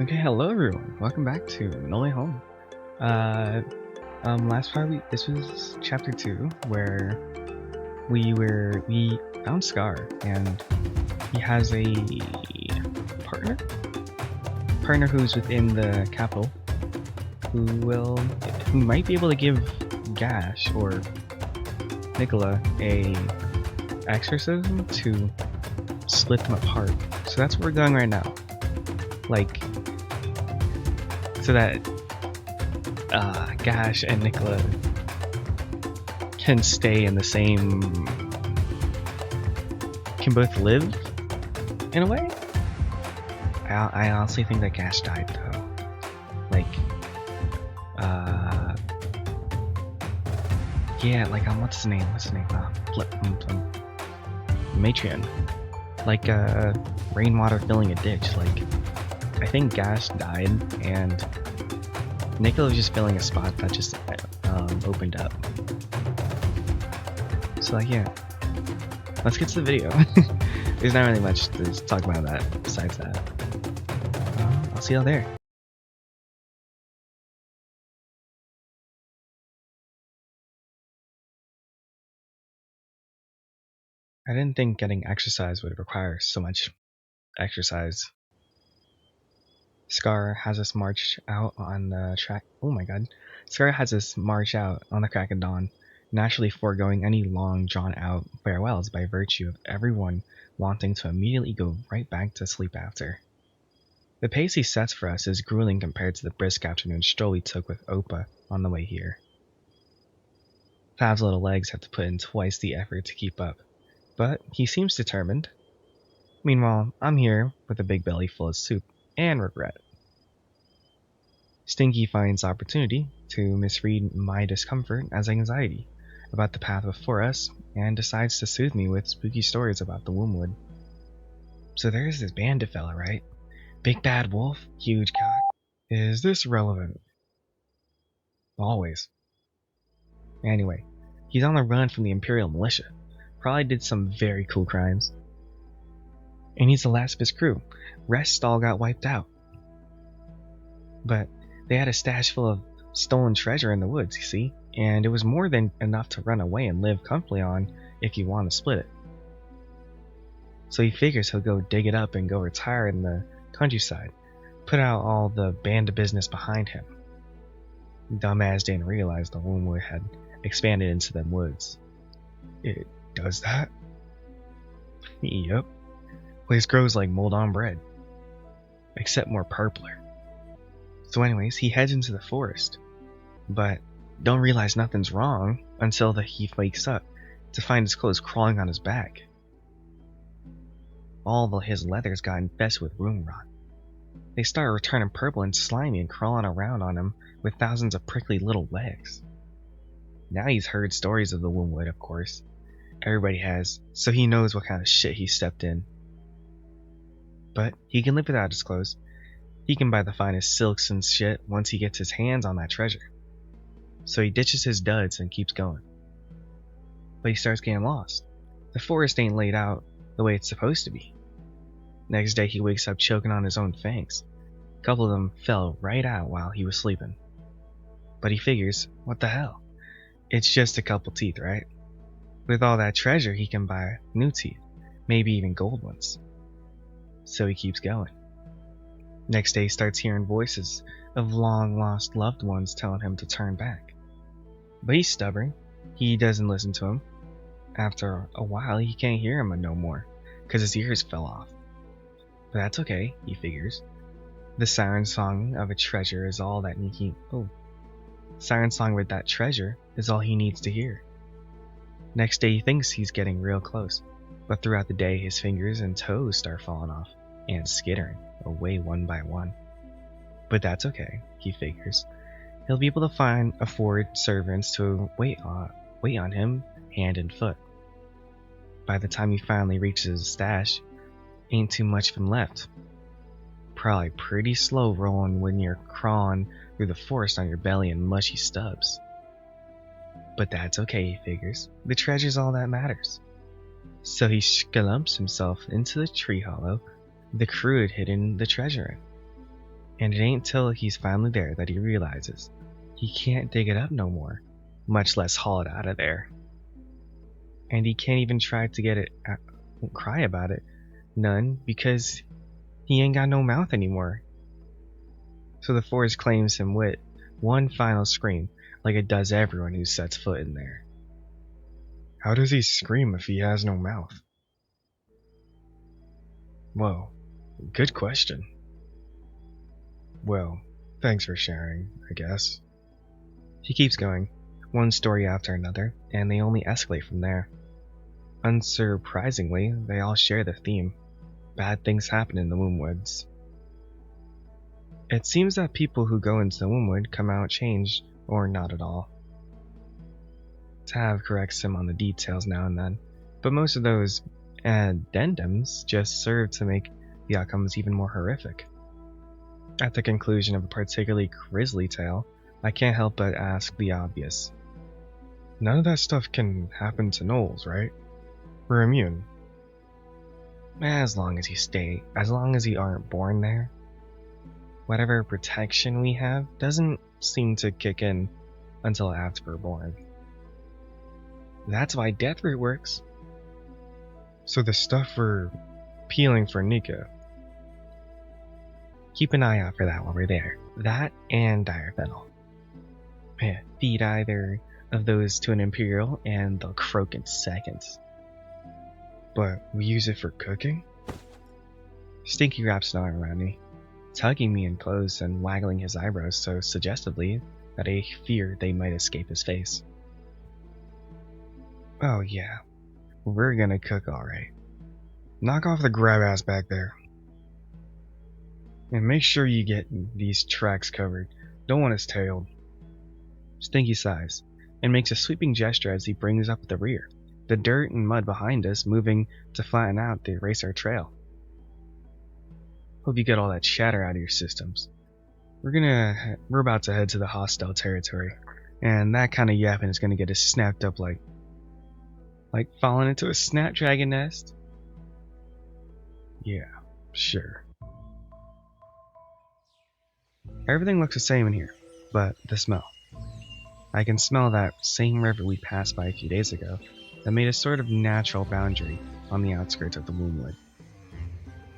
Okay, hello everyone. Welcome back to Gnoll Way Home. Last part this was chapter 2 where we found Scar and he has a partner? Partner who's within the capital who might be able to give Gash or Nicola a exorcism to split them apart. So that's where we're going right now. Like, so that Gash and Nicola can stay in the same, can both live in a way. I honestly think that Gash died though. Like, yeah, like what's his name? Matrion. Like rainwater filling a ditch. Like, I think Gash died and Nicola was just filling a spot that just opened up. So like, yeah, let's get to the video. There's not really much to talk about that besides that. I'll see y'all there. I didn't think getting exercise would require so much exercise. Scar has us march out on the track. Oh my god. Scar has us march out on the crack of dawn, naturally foregoing any long drawn out farewells by virtue of everyone wanting to immediately go right back to sleep after. The pace he sets for us is grueling compared to the brisk afternoon stroll we took with Opa on the way here. Fav's little legs have to put in twice the effort to keep up, but he seems determined. Meanwhile, I'm here with a big belly full of soup and regret. Stinky finds opportunity to misread my discomfort as anxiety about the path before us and decides to soothe me with spooky stories about the Wombwood. So there's this bandit fella, right? Big bad wolf, huge cock. Is this relevant? Always. Anyway, he's on the run from the Imperial Militia. Probably did some very cool crimes. And he's the last of his crew. Rest all got wiped out. But they had a stash full of stolen treasure in the woods, you see? And it was more than enough to run away and live comfortably on if you want to split it. So he figures he'll go dig it up and go retire in the countryside. Put out all the band of business behind him. Dumbass didn't realize the Wombwood had expanded into them woods. It does that? Yep. Place grows like mold on bread. Except more purpler. So anyways, he heads into the forest. But don't realize nothing's wrong until he wakes up to find his clothes crawling on his back. All his leathers got infested with room rot. They started returning purple and slimy and crawling around on him with thousands of prickly little legs. Now he's heard stories of the Wombwood, of course. Everybody has, so he knows what kind of shit he stepped in. But he can live without his clothes. He can buy the finest silks and shit once he gets his hands on that treasure. So he ditches his duds and keeps going. But he starts getting lost. The forest ain't laid out the way it's supposed to be. Next day he wakes up choking on his own fangs. A couple of them fell right out while he was sleeping. But he figures, what the hell? It's just a couple teeth, right? With all that treasure he can buy new teeth, maybe even gold ones. So he keeps going. Next day he starts hearing voices of long lost loved ones telling him to turn back. But he's stubborn. He doesn't listen to him. After a while he can't hear him no more, because his ears fell off. But that's okay, he figures. The siren song of a treasure is all that siren song with that treasure is all he needs to hear. Next day he thinks he's getting real close, but throughout the day his fingers and toes start falling off and skittering away one by one. But that's okay, he figures. He'll be able to afford servants to wait on him hand and foot. By the time he finally reaches his stash, ain't too much of him left. Probably pretty slow rolling when you're crawling through the forest on your belly in mushy stubs. But that's okay, he figures. The treasure's all that matters. So he scalumps himself into the tree hollow the crew had hidden the treasure in. And it ain't till he's finally there that he realizes he can't dig it up no more, much less haul it out of there. And he can't even try to get it out, cry about it, none, because he ain't got no mouth anymore. So the forest claims him with one final scream, like it does everyone who sets foot in there. How does he scream if he has no mouth? Whoa, good question. Well, thanks for sharing, I guess. He keeps going, one story after another, and they only escalate from there. Unsurprisingly, they all share the theme. Bad things happen in the Wombwoods. It seems that people who go into the Wombwood come out changed, or not at all. Tav corrects him on the details now and then, but most of those addendums just serve to make the outcomes even more horrific. At the conclusion of a particularly grisly tale, I can't help but ask the obvious. None of that stuff can happen to gnolls, right? We're immune. As long as you aren't born there. Whatever protection we have doesn't seem to kick in until after we're born. That's why Deathroot works. So the stuff we're peeling for Nika. Keep an eye out for that while we're there. That and dire fennel. Feed either of those to an Imperial and they'll croak in seconds. But we use it for cooking? Stinky wraps an arm around me, tugging me in close and waggling his eyebrows so suggestively that I fear they might escape his face. Oh yeah, we're gonna cook alright. Knock off the grab ass back there. And make sure you get these tracks covered. Don't want us tailed. Stinky sighs, and makes a sweeping gesture as he brings up the rear, the dirt and mud behind us moving to flatten out the eraser trail. Hope you get all that chatter out of your systems. We're about to head to the hostile territory, and that kind of yapping is gonna get us snapped up like falling into a snapdragon nest. Yeah, sure. Everything looks the same in here, but the smell. I can smell that same river we passed by a few days ago that made a sort of natural boundary on the outskirts of the Wombwood.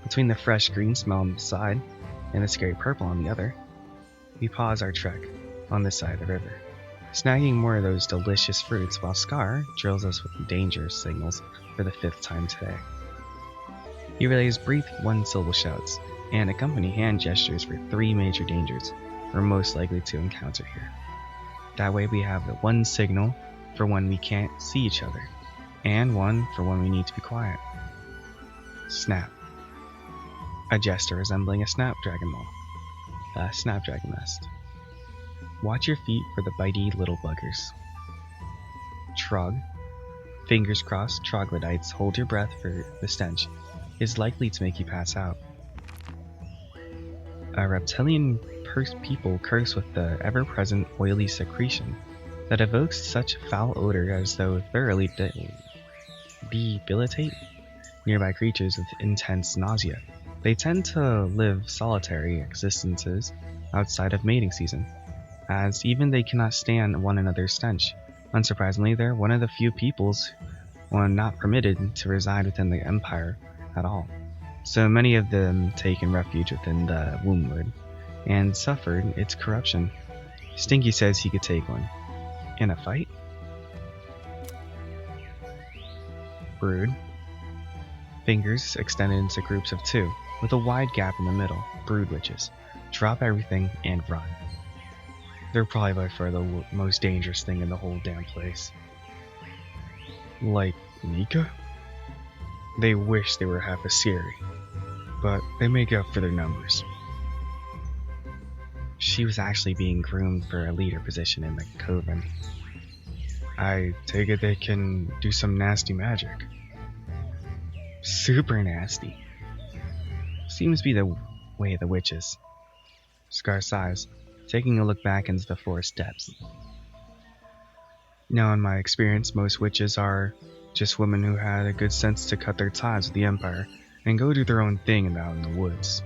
Between the fresh green smell on the side and the scary purple on the other, we pause our trek on this side of the river, snagging more of those delicious fruits while Scar drills us with danger signals for the 5th time today. He relays brief one-syllable shouts and accompany hand gestures for 3 major dangers we're most likely to encounter here. That way we have the one signal for when we can't see each other, and one for when we need to be quiet. Snap. A gesture resembling a snapdragon mole. A snapdragon nest. Watch your feet for the bitey little buggers. Trog. Fingers crossed, troglodytes, hold your breath for the stench is likely to make you pass out. A reptilian people curse with the ever-present oily secretion that evokes such foul odor as though thoroughly debilitate nearby creatures with intense nausea. They tend to live solitary existences outside of mating season, as even they cannot stand one another's stench. Unsurprisingly, they're one of the few peoples not permitted to reside within the Empire at all. So many of them taken refuge within the Wombwood and suffered its corruption. Stinky says he could take one. In a fight? Brood. Fingers extended into groups of 2, with a wide gap in the middle. Brood witches. Drop everything and run. They're probably by far the most dangerous thing in the whole damn place. Like Nika? They wish they were half a Siri, but they make up for their numbers. She was actually being groomed for a leader position in the Coven. I take it they can do some nasty magic. Super nasty. Seems to be the way of the witches. Scar sighs, taking a look back into the forest depths. Now, in my experience, most witches are just women who had a good sense to cut their ties with the Empire and go do their own thing out in the woods.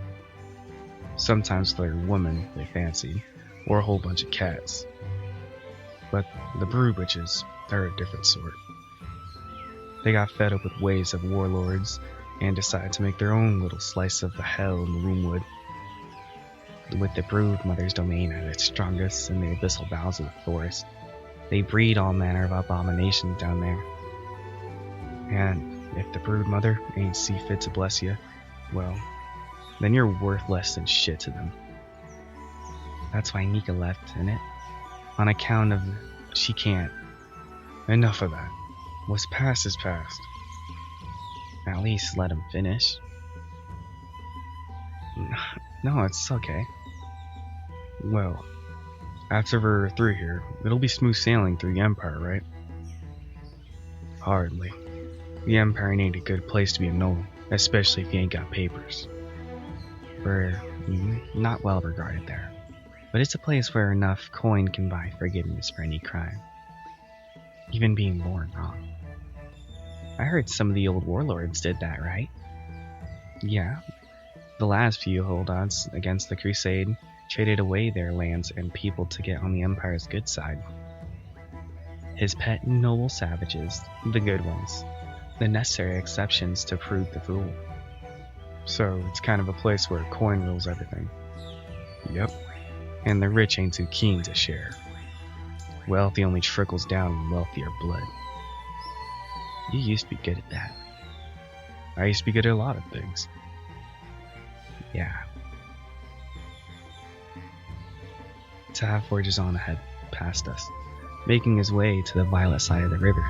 Sometimes they're women they fancied, or a whole bunch of cats. But the brood witches are a different sort. They got fed up with ways of warlords and decided to make their own little slice of the hell in the Wombwood. With the brood mother's domain at its strongest in the abyssal bowels of the forest, they breed all manner of abominations down there. And if the brood mother ain't see fit to bless you, well, then you're worth less than shit to them. That's why Nika left, innit? On account of she can't. Enough of that. What's past is past. At least let him finish. No, it's okay. Well, after we're through here, it'll be smooth sailing through the Empire, right? Hardly. The Empire ain't a good place to be a Gnoll, especially if you ain't got papers. We're not well regarded there, but it's a place where enough coin can buy forgiveness for any crime. Even being born wrong. I heard some of the old warlords did that, right? Yeah. The last few holdouts against the Crusade traded away their lands and people to get on the Empire's good side. His pet noble savages, the good ones, the necessary exceptions to prove the rule. So it's kind of a place where coin rules everything. Yep. And the rich ain't too keen to share. Wealthy only trickles down in wealthier blood. You used to be good at that. I used to be good at a lot of things. Yeah. Tav forges on ahead, past us, making his way to the violet side of the river.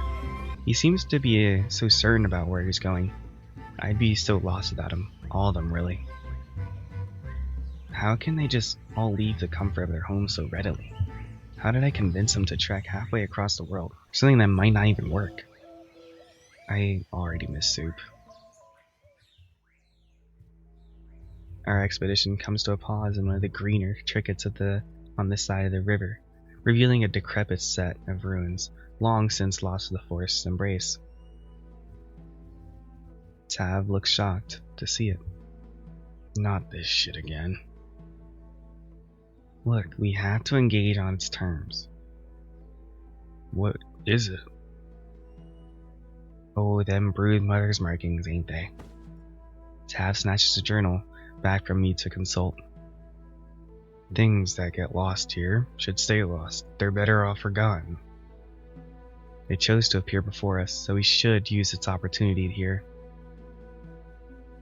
He seems to be so certain about where he's going. I'd be so lost without him. All of them, really. How can they just all leave the comfort of their homes so readily? How did I convince them to trek halfway across the world for something that might not even work? I already miss soup. Our expedition comes to a pause in one of the greener trickets on this side of the river, revealing a decrepit set of ruins, long since lost to the forest's embrace. Tav looks shocked to see it. Not this shit again. Look, we have to engage on its terms. What is it? Oh, them brood mother's markings, ain't they? Tav snatches a journal back from me to consult. Things that get lost here should stay lost. They're better off forgotten. It chose to appear before us, so we should use its opportunity here.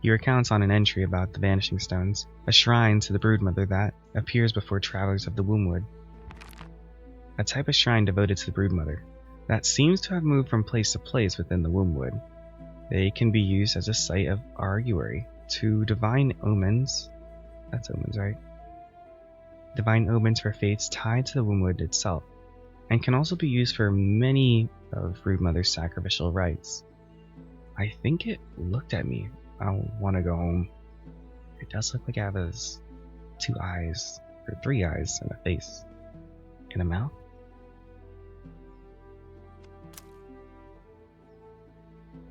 He recounts on an entry about the Vanishing Stones, a shrine to the broodmother that appears before travelers of the Wombwood. A type of shrine devoted to the broodmother that seems to have moved from place to place within the Wombwood. They can be used as a site of arguery to divine omens. That's omens, right? Divine omens for fates tied to the Wombwood itself, and can also be used for many of broodmother's sacrificial rites. I think it looked at me. I don't want to go home. It does look like it has 2 eyes, or 3 eyes, and a face, and a mouth.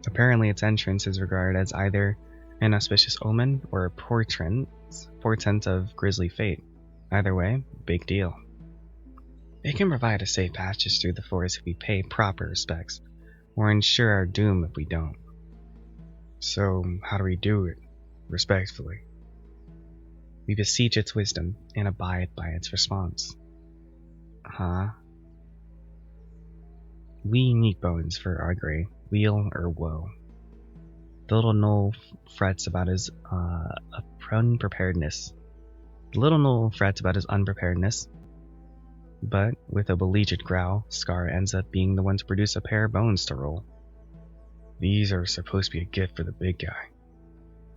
Apparently its entrance is regarded as either an auspicious omen or a portent of grisly fate. Either way, big deal. It can provide a safe passage through the forest if we pay proper respects, or ensure our doom if we don't. So, how do we do it? Respectfully. We beseech its wisdom and abide by its response. Huh? We need bones for arguery, weal or woe. The little gnoll frets about his unpreparedness. But with a beleaguered growl, Scar ends up being the one to produce a pair of bones to roll. These are supposed to be a gift for the big guy.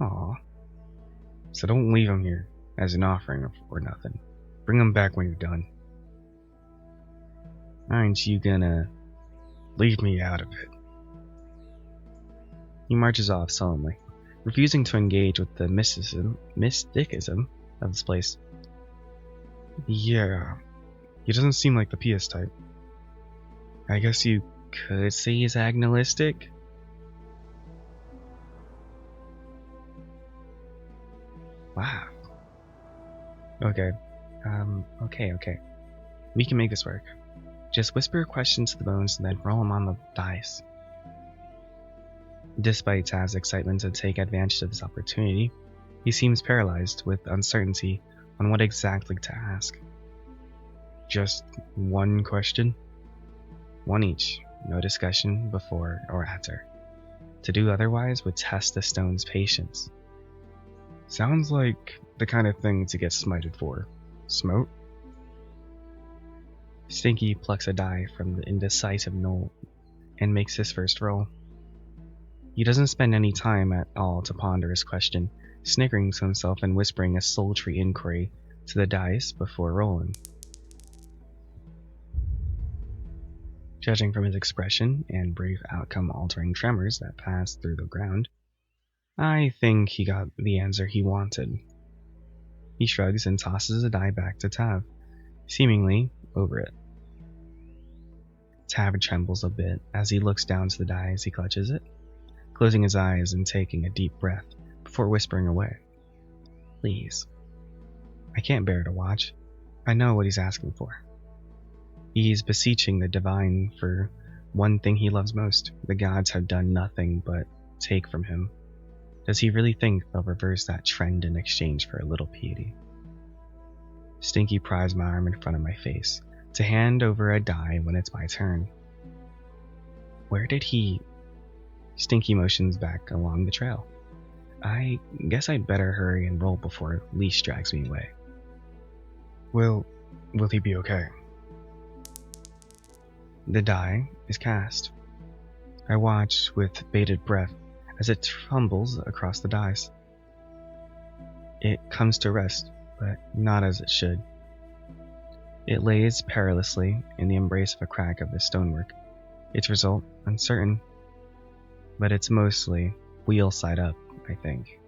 Aw. So don't leave them here as an offering or nothing. Bring them back when you're done. Aren't you gonna leave me out of it? He marches off solemnly, refusing to engage with the mysticism of this place. Yeah, he doesn't seem like the pious type. I guess you could say he's agnostic. Wow. Okay. Okay. We can make this work. Just whisper a question to the bones and then roll them on the dice. Despite Tav's excitement to take advantage of this opportunity, he seems paralyzed with uncertainty on what exactly to ask. Just one question? One each, no discussion before or after. To do otherwise would test the stone's patience. Sounds like the kind of thing to get smited for. Smote? Stinky plucks a die from the indecisive Gnoll and makes his first roll. He doesn't spend any time at all to ponder his question, snickering to himself and whispering a sultry inquiry to the dice before rolling. Judging from his expression and brief outcome-altering tremors that passed through the ground, I think he got the answer he wanted. He shrugs and tosses the die back to Tav, seemingly over it. Tav trembles a bit as he looks down to the die as he clutches it, closing his eyes and taking a deep breath before whispering away. Please. I can't bear to watch. I know what he's asking for. He's beseeching the divine for one thing he loves most. The gods have done nothing but take from him. Does he really think they'll reverse that trend in exchange for a little piety? Stinky pries my arm in front of my face to hand over a die when it's my turn. Where did he... Stinky motions back along the trail. I guess I'd better hurry and roll before Leash drags me away. Will he be okay? The die is cast. I watch with bated breath as it tumbles across the dice. It comes to rest, but not as it should. It lays perilously in the embrace of a crack of the stonework, its result uncertain, but it's mostly wheel side up, I think.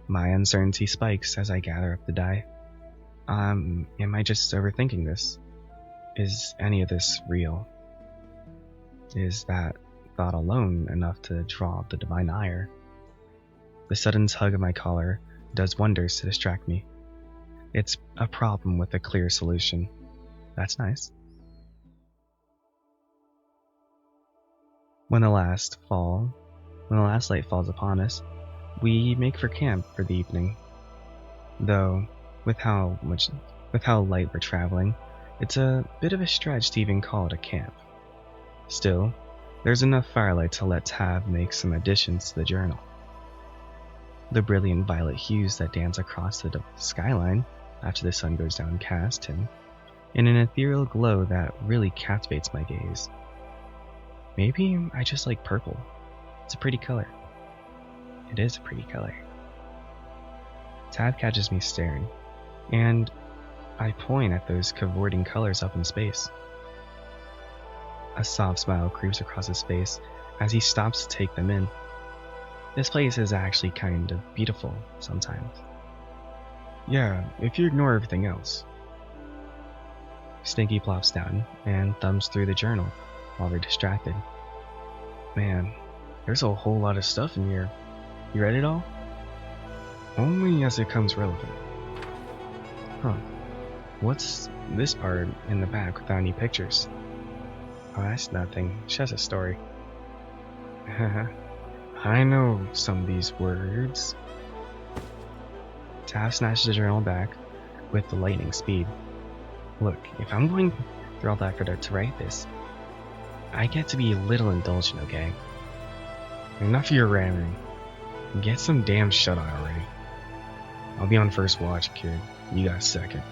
My uncertainty spikes as I gather up the die. Am I just overthinking this? Is any of this real? Is that thought alone enough to draw the divine ire? The sudden tug of my collar does wonders to distract me. It's a problem with a clear solution. That's nice. When the last light falls upon us, we make for camp for the evening. Though, with how light we're traveling, it's a bit of a stretch to even call it a camp. Still, there's enough firelight to let Tav make some additions to the journal. The brilliant violet hues that dance across the skyline after the sun goes down cast him in an ethereal glow that really captivates my gaze. Maybe I just like purple. It's a pretty color. It is a pretty color. Tav catches me staring, and I point at those cavorting colors up in space. A soft smile creeps across his face as he stops to take them in. This place is actually kind of beautiful sometimes. Yeah, if you ignore everything else. Stinky plops down and thumbs through the journal while they're distracted. Man, there's a whole lot of stuff in here. You read it all? Only as it comes relevant. Huh. What's this part in the back without any pictures? Oh, that's nothing. It's just a story. I know some of these words. Tav snatches the journal back with the lightning speed. Look, if I'm going through all that effort to write this, I get to be a little indulgent, okay? Enough of your ramming. Get some damn shut-eye already. I'll be on first watch, kid. You got second.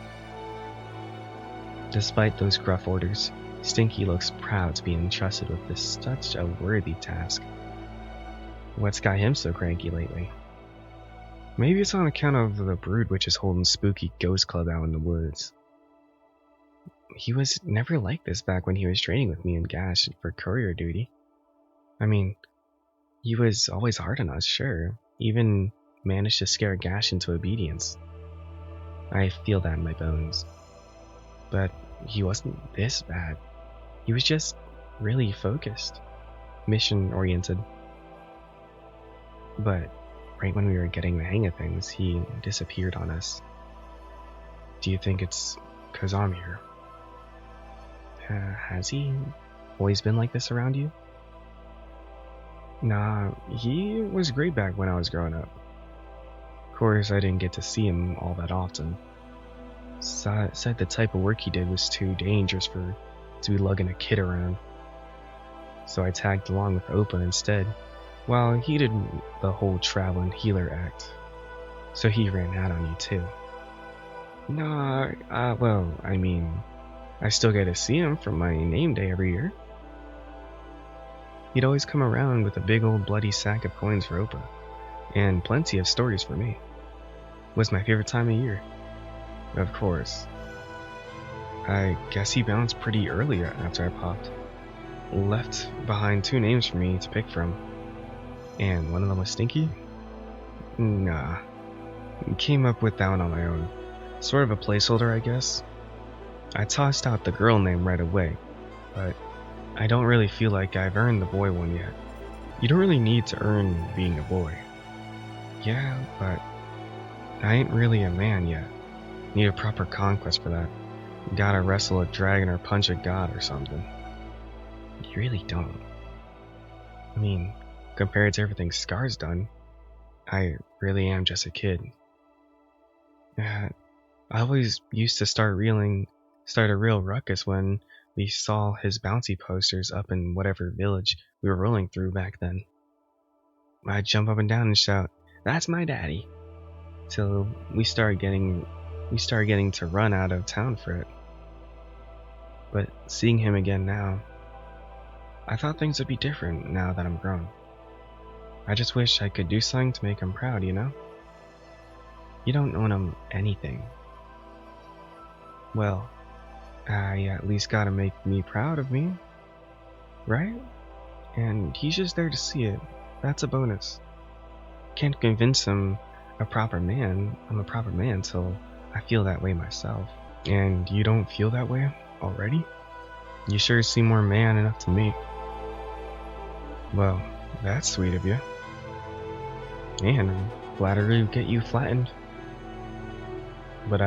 Despite those gruff orders, Stinky looks proud to be entrusted with such a worthy task. What's got him so cranky lately? Maybe it's on account of the brood which is holding spooky ghost club out in the woods. He was never like this back when he was training with me and Gash for courier duty. I mean, he was always hard on us, sure. Even managed to scare Gash into obedience. I feel that in my bones. But he wasn't this bad. He was just really focused, mission-oriented. But right when we were getting the hang of things, he disappeared on us. Do you think it's 'cause I'm here? Has he always been like this around you? Nah, he was great back when I was growing up. Of course, I didn't get to see him all that often. Said the type of work he did was too dangerous to be lugging a kid around. So I tagged along with Opa instead, while he did the whole traveling healer act. So he ran out on you too. Nah, well, I mean, I still get to see him for my name day every year. He'd always come around with a big old bloody sack of coins for Opa, and plenty of stories for me. Was my favorite time of year. Of course. I guess he bounced pretty early after I popped. Left behind 2 names for me to pick from. And one of them was Stinky? Nah. Came up with that one on my own. Sort of a placeholder, I guess. I tossed out the girl name right away, but I don't really feel like I've earned the boy one yet. You don't really need to earn being a boy. Yeah, but I ain't really a man yet. Need a proper conquest for that. Gotta wrestle a dragon or punch a god or something. You really don't. I mean, compared to everything Scar's done, I really am just a kid. I always used to start a real ruckus when we saw his bouncy posters up in whatever village we were rolling through back then. I'd jump up and down and shout, "That's my daddy!" Till we started getting to run out of town for it. But seeing him again now, I thought things would be different now that I'm grown. I just wish I could do something to make him proud, you know? You don't owe him anything. Well, I at least gotta make me proud of me, right? And he's just there to see it. That's a bonus. Can't convince him I'm a proper man till I feel that way myself. And you don't feel that way already? You sure seem more man enough to me. Well, that's sweet of you. And I'm flattered to get you flattened. But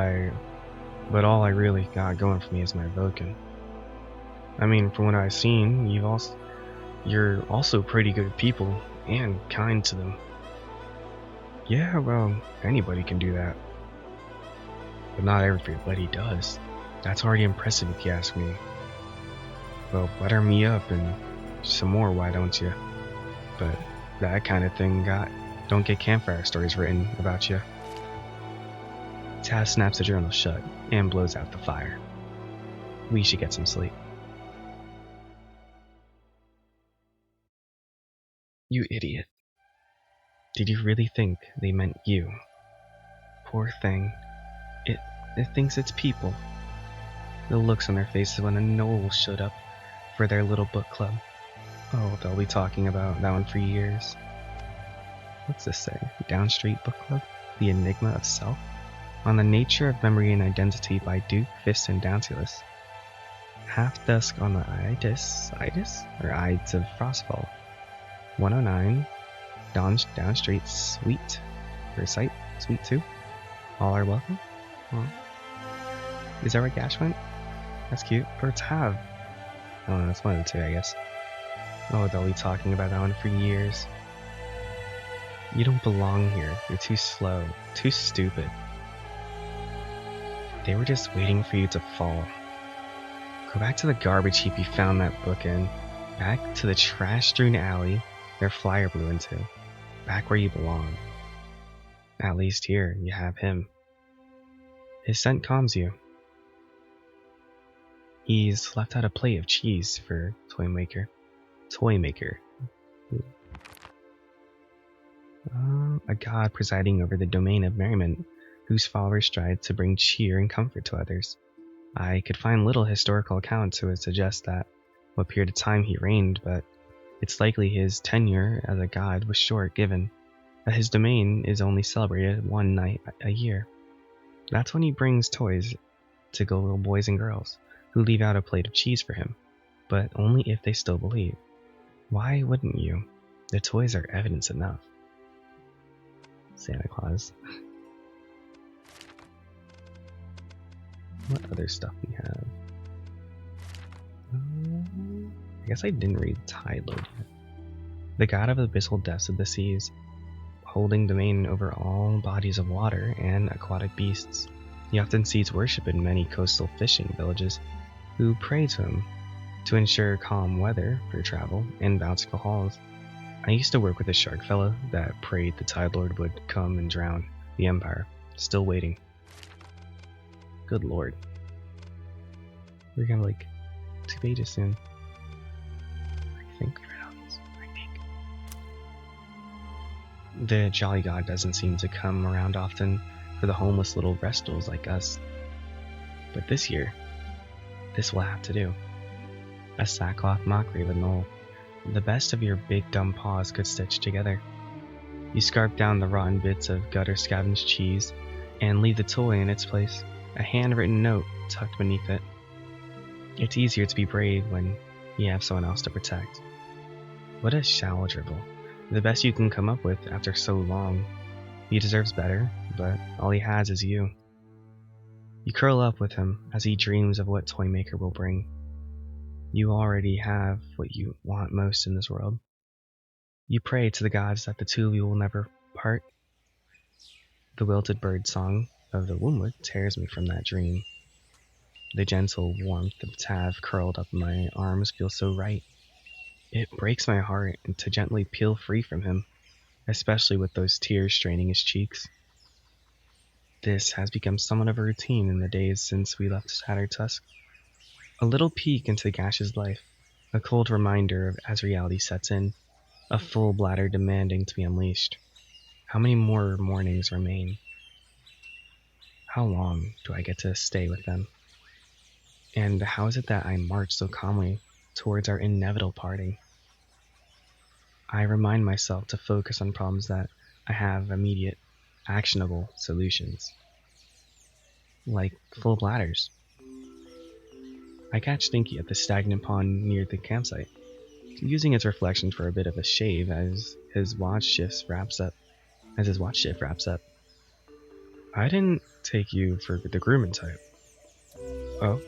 all I really got going for me is my Vulcan. I mean, from what I've seen, you're also pretty good with people and kind to them. Yeah, well, anybody can do that. But not everybody does. That's already impressive if you ask me. Well, butter me up and some more, why don't you? But that kind of thing don't get campfire stories written about you. Taz snaps the journal shut and blows out the fire. We should get some sleep. You idiot. Did you really think they meant you? Poor thing. It thinks it's people. The looks on their faces when a Gnoll showed up for their little book club. Oh, they'll be talking about that one for years. What's this say? Down Street Book Club? The Enigma of Self? On the Nature of Memory and Identity by Duke, Fist, and Downtulus. Half Dusk on the Ides of Frostfall. 109, Down Street Suite 2. All are welcome. Oh. Is that where Gash went? That's cute. Or Tav. Oh, that's one of the two, I guess. Oh, they'll be talking about that one for years. You don't belong here. You're too slow. Too stupid. They were just waiting for you to fall. Go back to the garbage heap you found that book in. Back to the trash-strewn alley their flyer blew into. Back where you belong. At least here, you have him. His scent calms you. He's left out a plate of cheese for Toymaker. A god presiding over the domain of merriment, whose followers strive to bring cheer and comfort to others. I could find little historical accounts that would suggest what period of time he reigned, but it's likely his tenure as a god was short, given that his domain is only celebrated one night a year. That's when he brings toys to little boys and girls, who leave out a plate of cheese for him, but only if they still believe. Why wouldn't you? The toys are evidence enough. Santa Claus. what other stuff we have? I guess I didn't read Tide Lord yet. The god of the abyssal depths of the seas, holding domain over all bodies of water and aquatic beasts. He often sees worship in many coastal fishing villages, who pray to him to ensure calm weather for travel and bountiful hauls. I used to work with a shark fellow that prayed the Tide Lord would come and drown the Empire. Still waiting. Good lord. We're gonna have like 2 pages soon. I think the jolly god doesn't seem to come around often for the homeless little restals like us. But this year, this will have to do. A sackcloth mockery of a gnoll, the best of your big dumb paws could stitch together. You scarp down the rotten bits of gutter scavenged cheese and leave the toy in its place, a handwritten note tucked beneath it. It's easier to be brave when you have someone else to protect. What a shallow dribble. The best you can come up with after so long. He deserves better, but all he has is you. You curl up with him as he dreams of what Toymaker will bring. You already have what you want most in this world. You pray to the gods that the two of you will never part. The wilted bird song of the Wombwood tears me from that dream. The gentle warmth of Tav curled up in my arms feels so right. It breaks my heart to gently peel free from him, especially with those tears straining his cheeks. This has become somewhat of a routine in the days since we left Shattered Tusk. A little peek into Gash's life, a cold reminder of as reality sets in, a full bladder demanding to be unleashed. How many more mornings remain? How long do I get to stay with them? And how is it that I march so calmly towards our inevitable parting? I remind myself to focus on problems that I have immediate, actionable solutions. Like full bladders. I catch Stinky at the stagnant pond near the campsite, using its reflection for a bit of a shave as his watch shift wraps up. I didn't take you for the grooming type. Oh,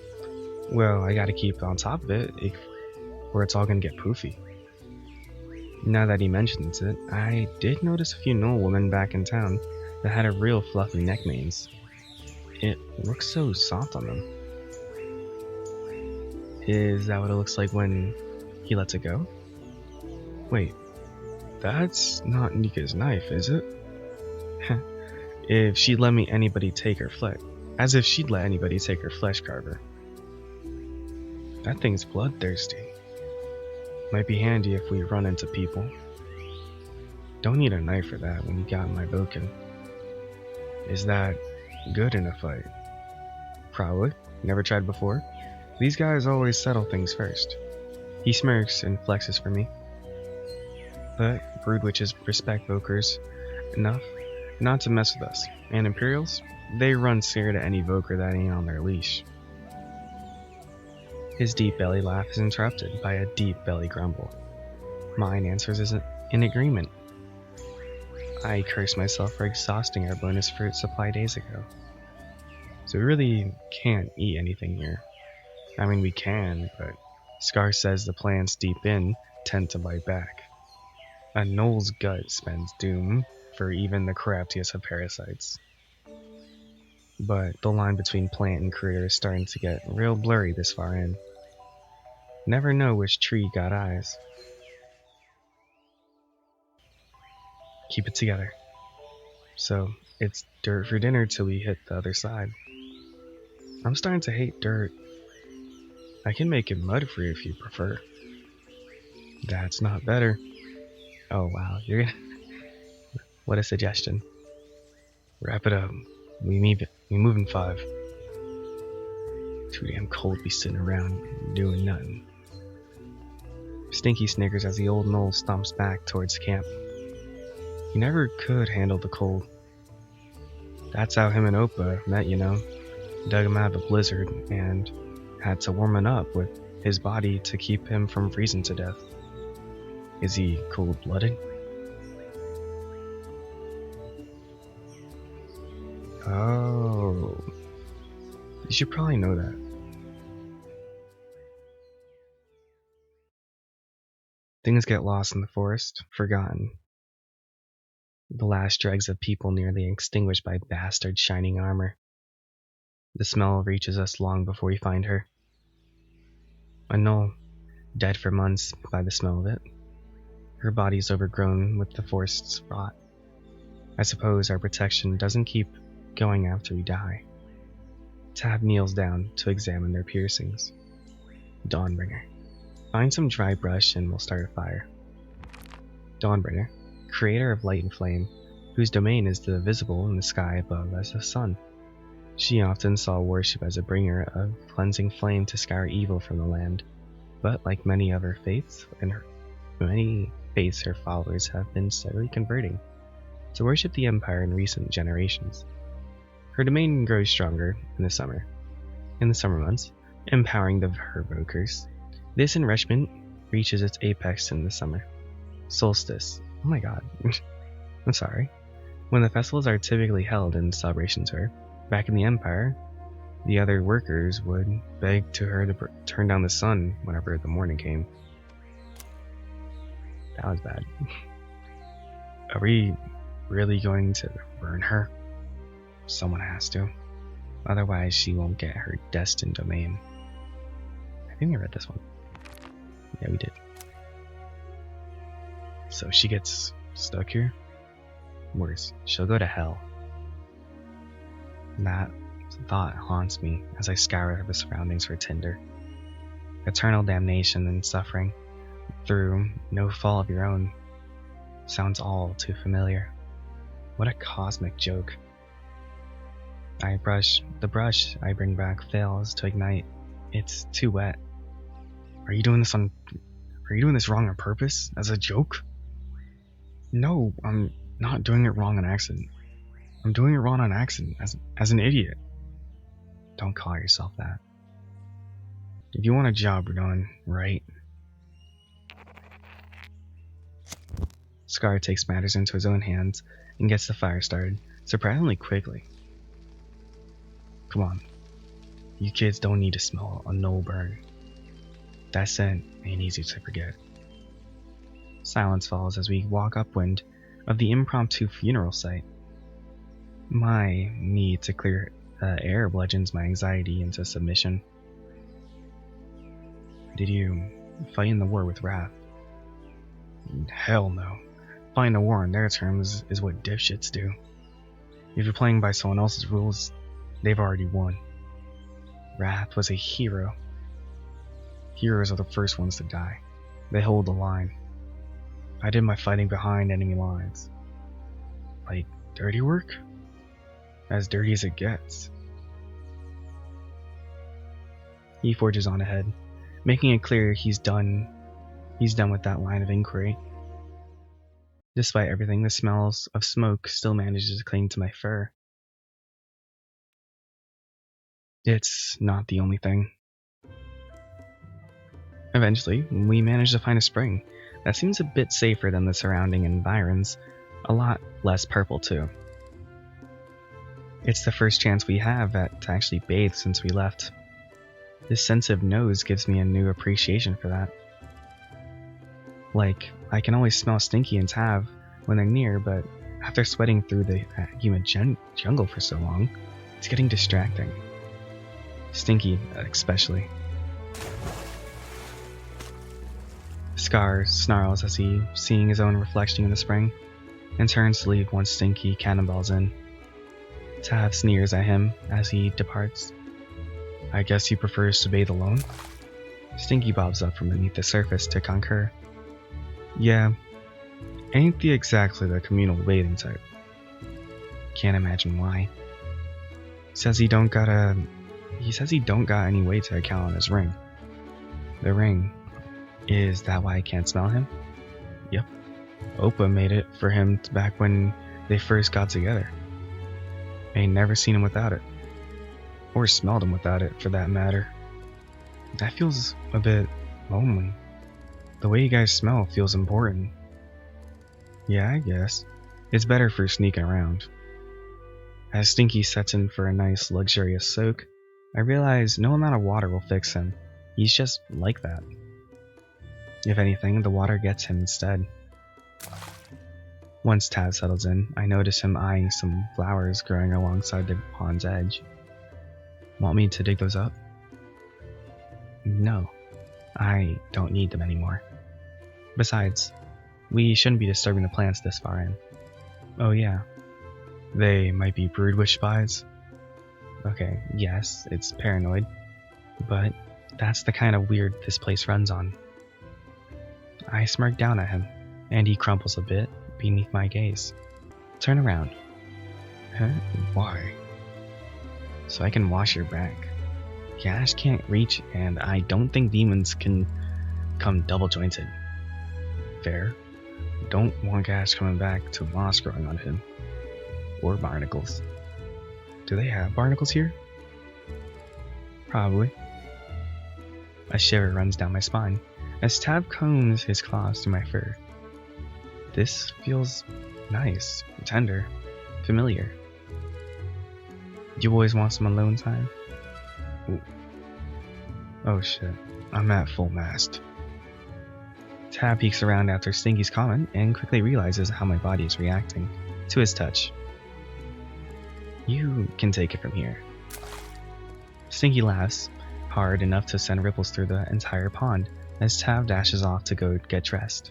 well, I gotta keep on top of it, or it's all gonna get poofy. Now that he mentions it, I did notice a few Gnoll women back in town that had a real fluffy neck manes. It looks so soft on them. Is that what it looks like when he lets it go? Wait, that's not Nika's knife, is it? If she'd let me anybody take her flesh. As if she'd let anybody take her flesh carver. That thing's bloodthirsty. Might be handy if we run into people. Don't need a knife for that when you got my Boken. Is that good in a fight? Probably. Never tried before. These guys always settle things first. He smirks and flexes for me. But brood witches respect Vokers enough not to mess with us, and Imperials, they run scared at any Voker that ain't on their leash. His deep belly laugh is interrupted by a deep belly grumble. Mine answers isn't in agreement. I curse myself for exhausting our bonus fruit supply days ago. So we really can't eat anything here. I mean, we can, but Scar says the plants deep in tend to bite back. A Gnoll's gut spends doom for even the craftiest of parasites. But the line between plant and critter is starting to get real blurry this far in. Never know which tree got eyes. Keep it together. So, it's dirt for dinner till we hit the other side. I'm starting to hate dirt. I can make it mud-free if you prefer. That's not better. Oh wow, you're gonna... What a suggestion. Wrap it up. We move in 5. Too damn cold to be sitting around doing nothing. Stinky snickers as the old Gnoll stomps back towards camp. He never could handle the cold. That's how him and Opa met, you know. Dug him out of a blizzard and had to warm him up with his body to keep him from freezing to death. Is he cold-blooded? Oh. You should probably know that. Things get lost in the forest, forgotten. The last dregs of people nearly extinguished by bastard shining armor. The smell reaches us long before we find her. A gnoll, dead for months by the smell of it. Her body's overgrown with the forest's rot. I suppose our protection doesn't keep going after we die. Tab kneels down to examine their piercings. Dawnbringer. Find some dry brush and we'll start a fire. Dawnbringer, creator of light and flame, whose domain is the visible in the sky above as the sun. She often saw worship as a bringer of cleansing flame to scour evil from the land, but like many other faiths, her followers have been steadily converting to worship the Empire in recent generations. Her domain grows stronger in the summer months, empowering her evokers. This enrichment reaches its apex in the summer solstice. Oh my god. I'm sorry. When the festivals are typically held in celebration to her, back in the Empire, the other workers would beg to her to turn down the sun whenever the morning came. That was bad. Are we really going to burn her? Someone has to. Otherwise, she won't get her destined domain. I think we read this one. Yeah, we did. So she gets stuck here? Worse, she'll go to hell. That thought haunts me as I scour the surroundings for tinder. Eternal damnation and suffering through no fault of your own sounds all too familiar. What a cosmic joke. The brush I bring back fails to ignite. It's too wet. Are you doing this wrong on purpose? As a joke? No, I'm not doing it wrong on accident. I'm doing it wrong on accident, as an idiot. Don't call yourself that. If you want a job done, right? Scar takes matters into his own hands and gets the fire started, surprisingly quickly. Come on. You kids don't need to smell a gnoll burn. That scent ain't easy to forget. Silence falls as we walk upwind of the impromptu funeral site. My need to clear air bludgeons my anxiety into submission. Did you fight in the war with Wrath? Hell no. Fighting a war on their terms is what dipshits do. If you're playing by someone else's rules, they've already won. Wrath was a hero. Heroes are the first ones to die. They hold the line. I did my fighting behind enemy lines. Like, dirty work? As dirty as it gets. He forges on ahead, making it clear he's done with that line of inquiry. Despite everything, the smells of smoke still manages to cling to my fur. It's not the only thing. Eventually, we manage to find a spring that seems a bit safer than the surrounding environs, a lot less purple too. It's the first chance we have to actually bathe since we left. This sensitive nose gives me a new appreciation for that. Like, I can always smell Stinky and Tav when they're near, but after sweating through the humid jungle for so long, it's getting distracting. Stinky, especially. Scar snarls as he seeing his own reflection in the spring, and turns to leave once Stinky cannonballs in. Tav sneers at him as he departs. I guess he prefers to bathe alone? Stinky bobs up from beneath the surface to concur. Yeah, ain't exactly the communal bathing type. Can't imagine why. Says he don't got any way to account on his ring. The ring. Is that why I can't smell him? Yep. Opa made it for him back when they first got together. Ain't never seen him without it. Or smelled him without it, for that matter. That feels a bit lonely. The way you guys smell feels important. Yeah, I guess. It's better for sneaking around. As Stinky sets in for a nice, luxurious soak, I realize no amount of water will fix him. He's just like that. If anything, the water gets him instead. Once Tav settles in, I notice him eyeing some flowers growing alongside the pond's edge. Want me to dig those up? No, I don't need them anymore. Besides, we shouldn't be disturbing the plants this far in. Oh yeah, they might be brewed with spies. Okay, yes, it's paranoid, but that's the kind of weird this place runs on. I smirk down at him, and he crumples a bit beneath my gaze. Turn around. Huh? Why? So I can wash your back. Gash can't reach, and I don't think demons can come double jointed. Fair. Don't want Gash coming back to moss growing on him. Or barnacles. Do they have barnacles here? Probably. A shiver runs down my spine as Tav combs his claws through my fur. This feels nice, tender, familiar. You boys want some alone time? Ooh. Oh shit, I'm at full mast. Tav peeks around after Stinky's comment and quickly realizes how my body is reacting to his touch. You can take it from here. Stinky laughs, hard enough to send ripples through the entire pond as Tav dashes off to go get dressed.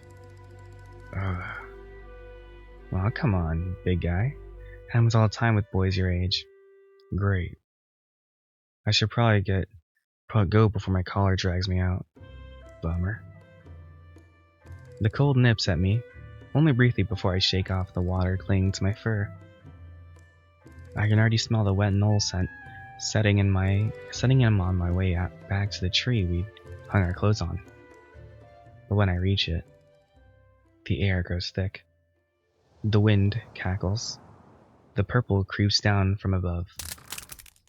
Well, come on, big guy. Happens all the time with boys your age. Great. I should probably go before my collar drags me out. Bummer. The cold nips at me, only briefly before I shake off the water clinging to my fur. I can already smell the wet gnoll scent setting in on my way back to the tree we'd hung our clothes on. But when I reach it, the air grows thick. The wind cackles. The purple creeps down from above.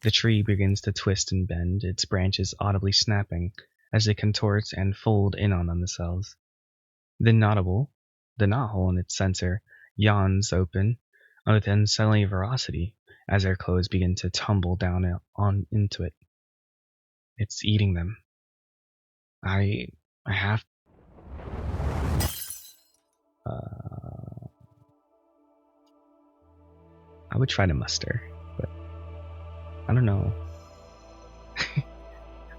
The tree begins to twist and bend, its branches audibly snapping as it contorts and fold in on themselves. The knothole in its center yawns open with unsettling ferocity as our clothes begin to tumble down into it. It's eating them. I have... I would try to muster, but I don't know.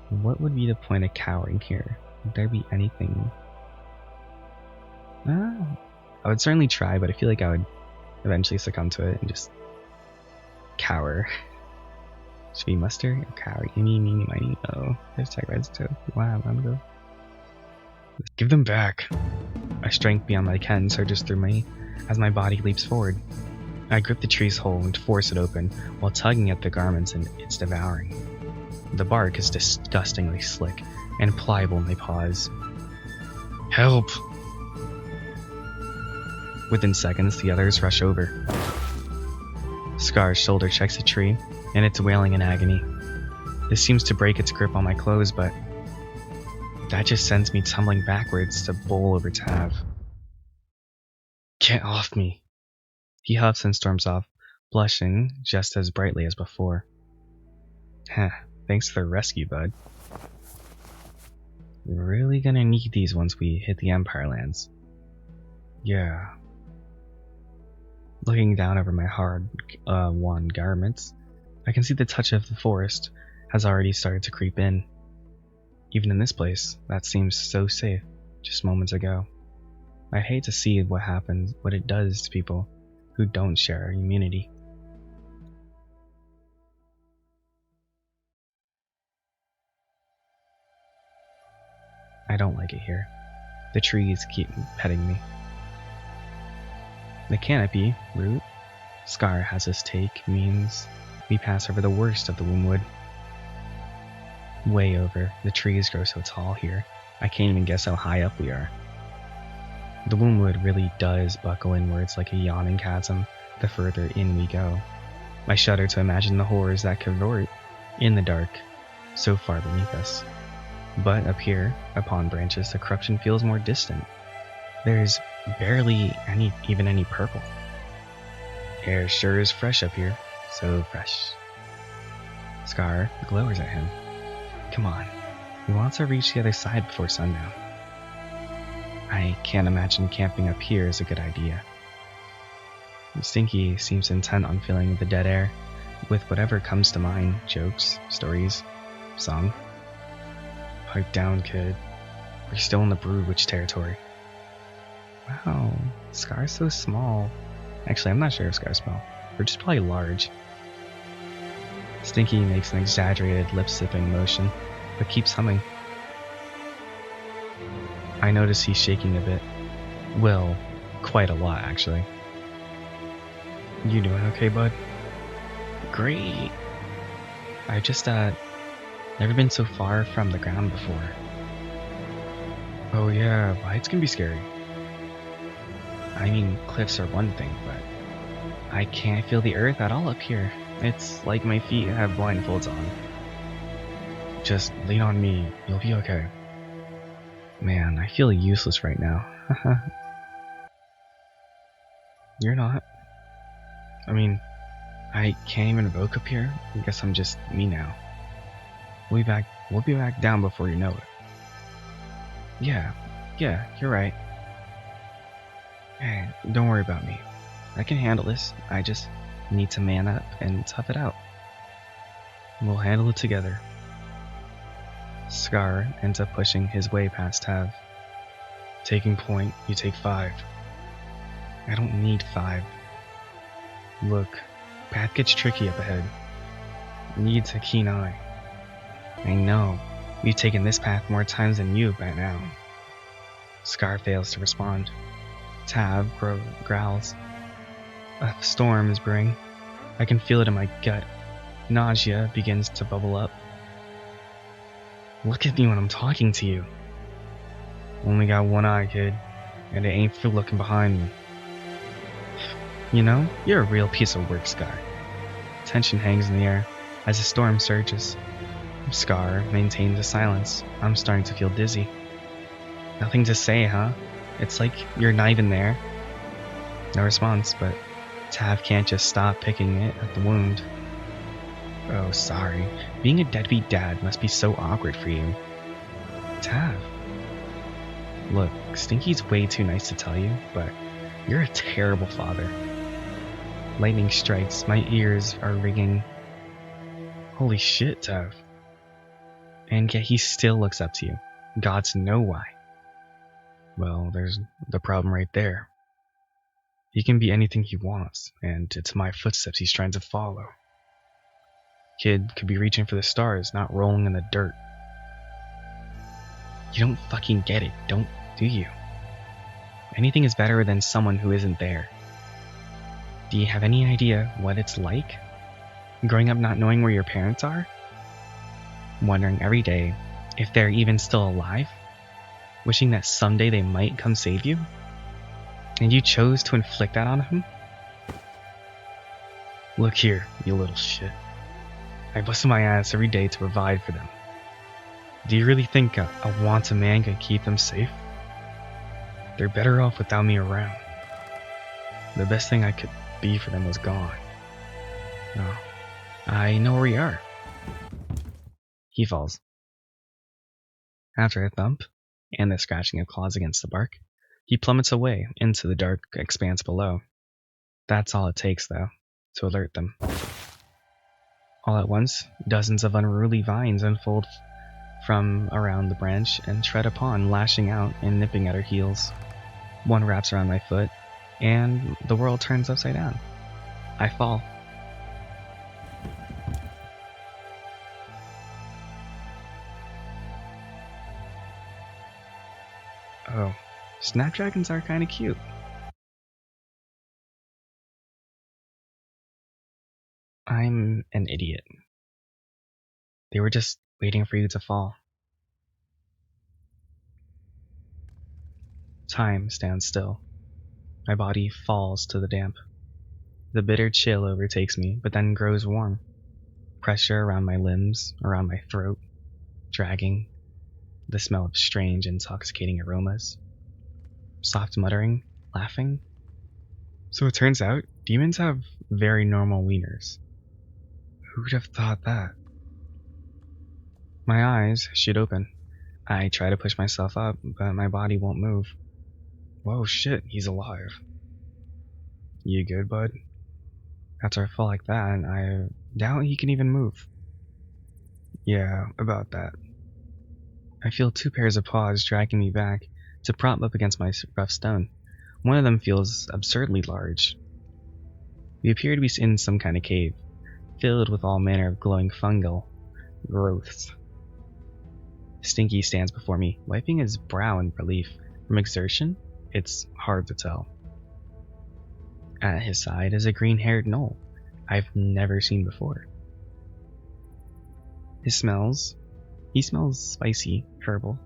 What would be the point of cowering here? Would there be anything? I would certainly try, but I feel like I would eventually succumb to it and just cower. Should we muster or cower? Eeny, meeny, miny, oh. There's tech reds too. Wow, I'm go. Give them back. My strength beyond my ken surges through me as my body leaps forward. I grip the tree's hole and force it open while tugging at the garments and it's devouring. The bark is disgustingly slick and pliable in my paws. Help! Within seconds, the others rush over. Scar's shoulder checks the tree, and it's wailing in agony. This seems to break its grip on my clothes, but that just sends me tumbling backwards to bowl over Tav. Get off me! He huffs and storms off, blushing just as brightly as before. Heh, thanks for the rescue, bud. We're really gonna need these once we hit the Empire lands. Yeah. Looking down over my hard-won garments, I can see the touch of the forest has already started to creep in. Even in this place, that seems so safe just moments ago. I'd hate to see what it does to people who don't share our immunity. I don't like it here. The trees keep petting me. The canopy, root, Scar has us take means we pass over the worst of the Wombwood. Way over, the trees grow so tall here, I can't even guess how high up we are. The Wombwood really does buckle inwards like a yawning chasm the further in we go. I shudder to imagine the horrors that cavort in the dark, so far beneath us. But up here, upon branches, the corruption feels more distant. There's barely even any purple. Air sure is fresh up here, so fresh. Scar glowers at him. Come on, he wants to reach the other side before sundown. I can't imagine camping up here is a good idea. Stinky seems intent on filling the dead air with whatever comes to mind, jokes, stories, song. Pipe down, kid. We're still in the Brood Witch territory. Wow, Scar's so small. Actually, I'm not sure if Scar's small. They're just probably large. Stinky makes an exaggerated lip-sipping motion, but keeps humming. I notice he's shaking a bit. Well, quite a lot, actually. You doing okay, bud? Great. I've just, never been so far from the ground before. Oh yeah, heights can be scary. I mean, cliffs are one thing, but I can't feel the earth at all up here. It's like my feet have blindfolds on. Just lean on me, you'll be okay. Man, I feel useless right now. You're not. I mean, I can't even evoke up here. I guess I'm just me now. We'll be back down before you know it. Yeah, you're right. Hey, don't worry about me. I can handle this. I just need to man up and tough it out. We'll handle it together. Scar ends up pushing his way past Tav. Taking point, you take 5. I don't need 5. Look, path gets tricky up ahead. Needs a keen eye. I know, we've taken this path more times than you by now. Scar fails to respond. Tav growls. A storm is brewing. I can feel it in my gut. Nausea begins to bubble up. Look at me when I'm talking to you. Only got one eye, kid, and it ain't for looking behind me. You know, you're a real piece of work, Scar. Tension hangs in the air as the storm surges. Scar maintains a silence. I'm starting to feel dizzy. Nothing to say, huh? It's like you're not even there. No response, but Tav can't just stop picking it at the wound. Oh, sorry. Being a deadbeat dad must be so awkward for you. Tav. Look, Stinky's way too nice to tell you, but you're a terrible father. Lightning strikes, my ears are ringing. Holy shit, Tav. And yet he still looks up to you. Gods know why. Well, there's the problem right there. He can be anything he wants, and it's my footsteps he's trying to follow. Kid could be reaching for the stars, not rolling in the dirt. You don't fucking get it, don't you? Anything is better than someone who isn't there. Do you have any idea what it's like? Growing up not knowing where your parents are? Wondering every day if they're even still alive? Wishing that someday they might come save you? And you chose to inflict that on him? Look here, you little shit. I busted my ass every day to provide for them. Do you really think a wanton man can keep them safe? They're better off without me around. The best thing I could be for them was gone. No, I know where you are. He falls. After a thump, and the scratching of claws against the bark, he plummets away into the dark expanse below. That's all it takes, though, to alert them. All at once, dozens of unruly vines unfold from around the branch and tread upon, lashing out and nipping at her heels. One wraps around my foot, and the world turns upside down. I fall. Oh, snapdragons are kinda cute. I'm an idiot. They were just waiting for you to fall. Time stands still. My body falls to the damp. The bitter chill overtakes me, but then grows warm. Pressure around my limbs, around my throat, dragging. The smell of strange, intoxicating aromas. Soft muttering, laughing. So it turns out, demons have very normal wieners. Who'd have thought that? My eyes shoot open. I try to push myself up, but my body won't move. Whoa, shit, he's alive. You good, bud? After I fall like that, I doubt he can even move. Yeah, about that. I feel two pairs of paws dragging me back to prop up against my rough stone. One of them feels absurdly large. We appear to be in some kind of cave, filled with all manner of glowing fungal growths. Stinky stands before me, wiping his brow in relief. From exertion, it's hard to tell. At his side is a green-haired gnoll I've never seen before. He smells spicy, herbal,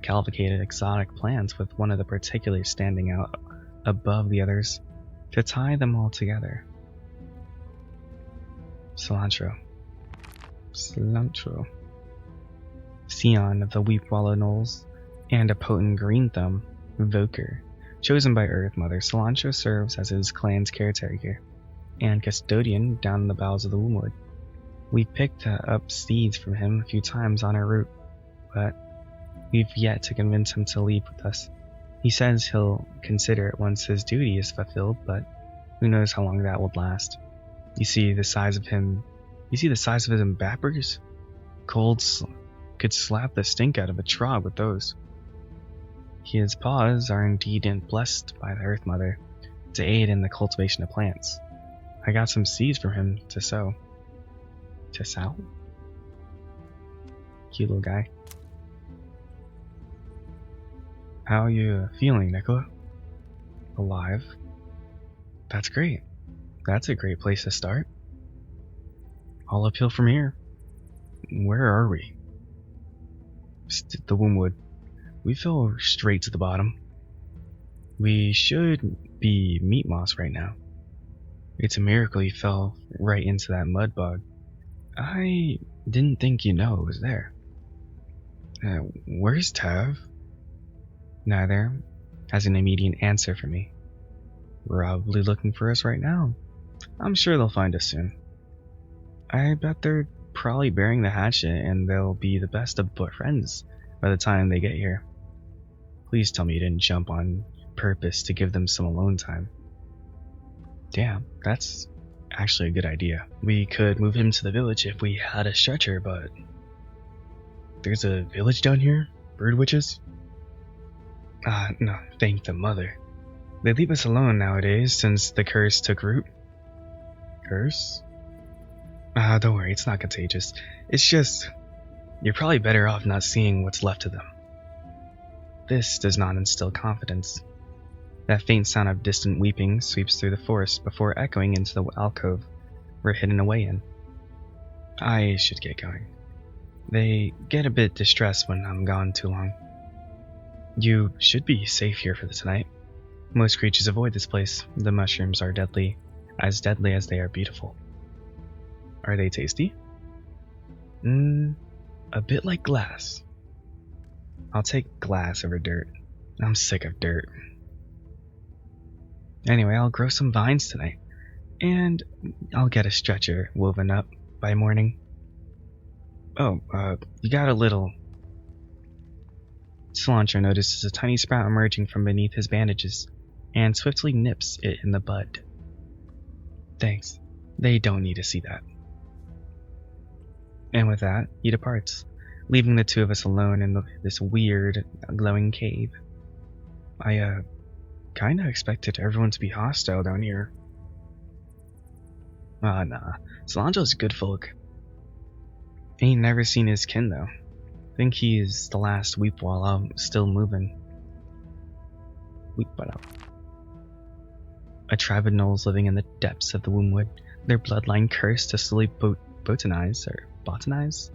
cavalcaded exotic plants with one of the particulars standing out above the others to tie them all together. Cilantro. Sion of the Weepwalla Knolls, and a potent green thumb, Voker. Chosen by Earth Mother, Cilantro serves as his clan's caretaker and custodian down in the bowels of the Wombwood. We picked up seeds from him a few times on our route, but we've yet to convince him to leave with us. He says he'll consider it once his duty is fulfilled, but who knows how long that will last. You see the size of his embappers? Colds could slap the stink out of a trog with those. His paws are indeed blessed by the Earth Mother to aid in the cultivation of plants. I got some seeds from him to sow. To sow? Cute little guy. How you feeling, Nicola? Alive? That's great. That's a great place to start. All uphill from here. Where are we? The Wombwood. We fell straight to the bottom. We should be meat moss right now. It's a miracle you fell right into that mud bog. I didn't think it was there. Where's Tav? Neither has an immediate answer for me. Probably looking for us right now. I'm sure they'll find us soon. I bet they're probably burying the hatchet and they'll be the best of friends by the time they get here. Please tell me you didn't jump on purpose to give them some alone time. Damn, that's actually a good idea. We could move him to the village if we had a stretcher, but... There's a village down here? Bird witches? No, thank the mother. They leave us alone nowadays since the curse took root. Curse? Don't worry, it's not contagious. It's just... You're probably better off not seeing what's left of them. This does not instill confidence. That faint sound of distant weeping sweeps through the forest before echoing into the alcove we're hidden away in. I should get going. They get a bit distressed when I'm gone too long. You should be safe here for the tonight. Most creatures avoid this place. The mushrooms are deadly as they are beautiful. Are they tasty? A bit like glass. I'll take glass over dirt. I'm sick of dirt. Anyway, I'll grow some vines tonight. And I'll get a stretcher woven up by morning. Oh, you got a little... Cilantro notices a tiny sprout emerging from beneath his bandages, and swiftly nips it in the bud. Thanks. They don't need to see that. And with that, he departs, leaving the two of us alone in this weird, glowing cave. I, kinda expected everyone to be hostile down here. Nah. Cilantro's good folk. Ain't never seen his kin, though. Think he's the last Weepwalla still moving. Weepwalla. A tribe of gnolls living in the depths of the Wombwood, their bloodline cursed to slowly botanize.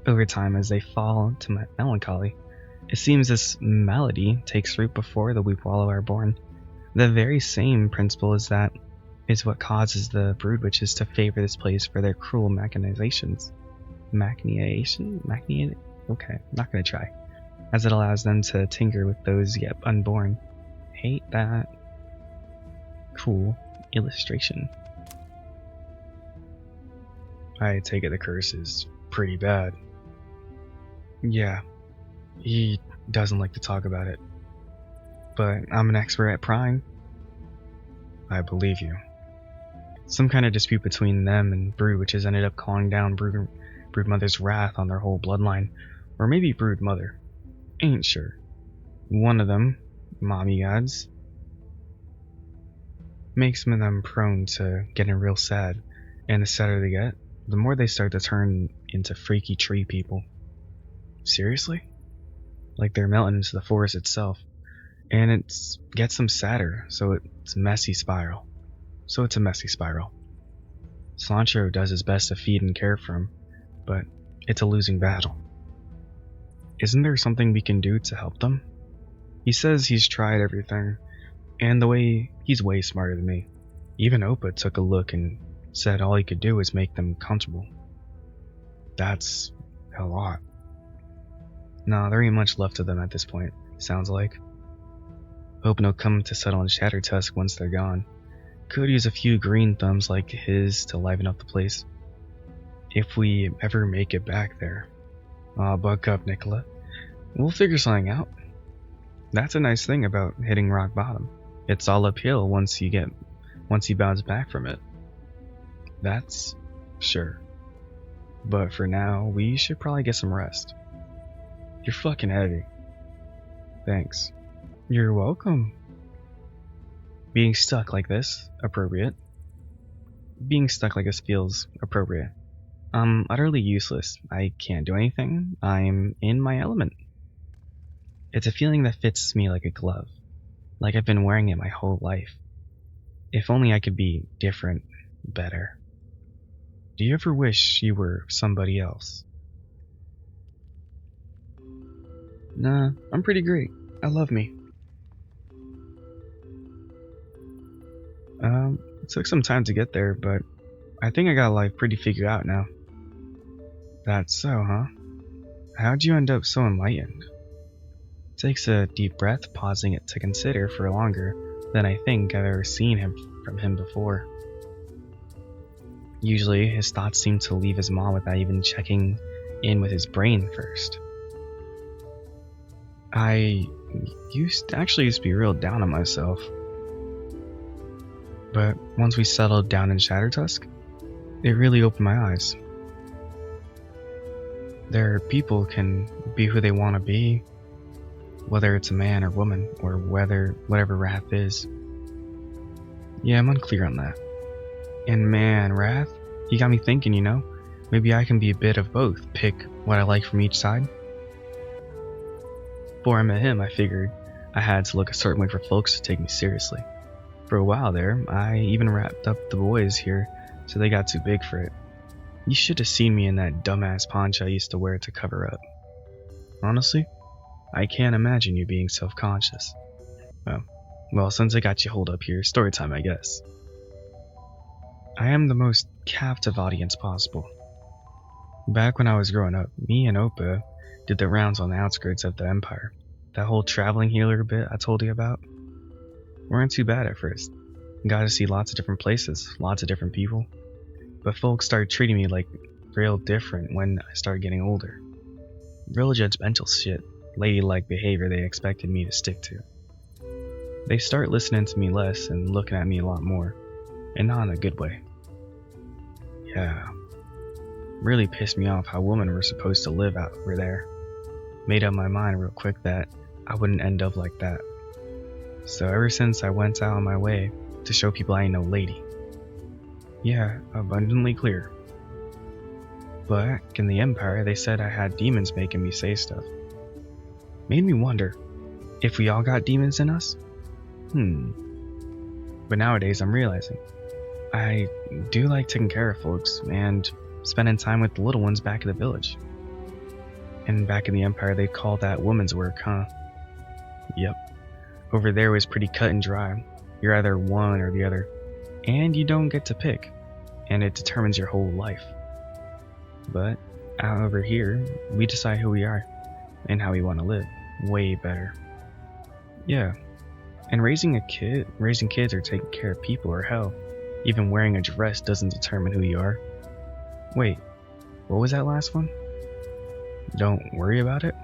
Over time as they fall to melancholy. It seems this malady takes root before the Weepwalla are born. The very same principle is what causes the brood witches to favor this place for their cruel machinations. Okay, not gonna try. As it allows them to tinker with those yet unborn. Hate that. Cool illustration. I take it the curse is pretty bad. Yeah, he doesn't like to talk about it. But I'm an expert at prying. I believe you. Some kind of dispute between them and Brood, which has ended up calling down Broodmother's wrath on their whole bloodline. Or maybe Broodmother. Ain't sure. One of them, mommy gods, makes them prone to getting real sad. And the sadder they get, the more they start to turn into freaky tree people. Seriously? Like they're melting into the forest itself. And it gets them sadder, so it's a messy spiral. Cilantro does his best to feed and care for him, but it's a losing battle. Isn't there something we can do to help them? He says he's tried everything, and he's way smarter than me. Even Opa took a look and said all he could do is make them comfortable. That's a lot. Nah, there ain't much left of them at this point, sounds like. Hoping they'll come to settle in Shattertusk once they're gone. Could use a few green thumbs like his to liven up the place. If we ever make it back there. Aw, buck up, Nicola. We'll figure something out. That's a nice thing about hitting rock bottom. It's all uphill once you bounce back from it. That's sure. But for now, we should probably get some rest. You're fucking heavy. Thanks. You're welcome. Being stuck like this, appropriate. Being stuck like this feels appropriate. I'm utterly useless. I can't do anything. I'm in my element. It's a feeling that fits me like a glove. Like I've been wearing it my whole life. If only I could be different, better. Do you ever wish you were somebody else? Nah, I'm pretty great. I love me. It took some time to get there, but I think I got life pretty figured out now. That's so, huh? How'd you end up so enlightened? Takes a deep breath, pausing it to consider for longer than I think I've ever seen from him before. Usually, his thoughts seem to leave his mom without even checking in with his brain first. I used to be real down on myself. But once we settled down in Shattertusk, it really opened my eyes. Their people can be who they want to be, whether it's a man or woman, or whatever Wrath is. Yeah, I'm unclear on that. And man, Wrath, he got me thinking, maybe I can be a bit of both, pick what I like from each side. Before I met him, I figured I had to look a certain way for folks to take me seriously. For a while there, I even wrapped up the boys here so they got too big for it. You should have seen me in that dumbass poncho I used to wear to cover up. Honestly, I can't imagine you being self-conscious. Oh, well, since I got you holed up here, story time, I guess. I am the most captive audience possible. Back when I was growing up, me and Opa did the rounds on the outskirts of the Empire. That whole traveling healer bit I told you about. Weren't too bad at first. Got to see lots of different places, lots of different people. But folks started treating me like real different when I started getting older. Real judgmental shit, ladylike behavior they expected me to stick to. They start listening to me less and looking at me a lot more, and not in a good way. Yeah. Really pissed me off how women were supposed to live out over there. Made up my mind real quick that I wouldn't end up like that. So ever since I went out on my way to show people I ain't no lady. Yeah, abundantly clear. Back in the Empire, they said I had demons making me say stuff. Made me wonder if we all got demons in us? But nowadays I'm realizing I do like taking care of folks and spending time with the little ones back in the village. And back in the Empire, they call that woman's work, huh? Yep. Over there was pretty cut and dry. You're either one or the other, and you don't get to pick, and it determines your whole life. But out over here, we decide who we are and how we want to live. Way better. Yeah. And raising kids or taking care of people or hell, even wearing a dress doesn't determine who you are. Wait, what was that last one? Don't worry about it?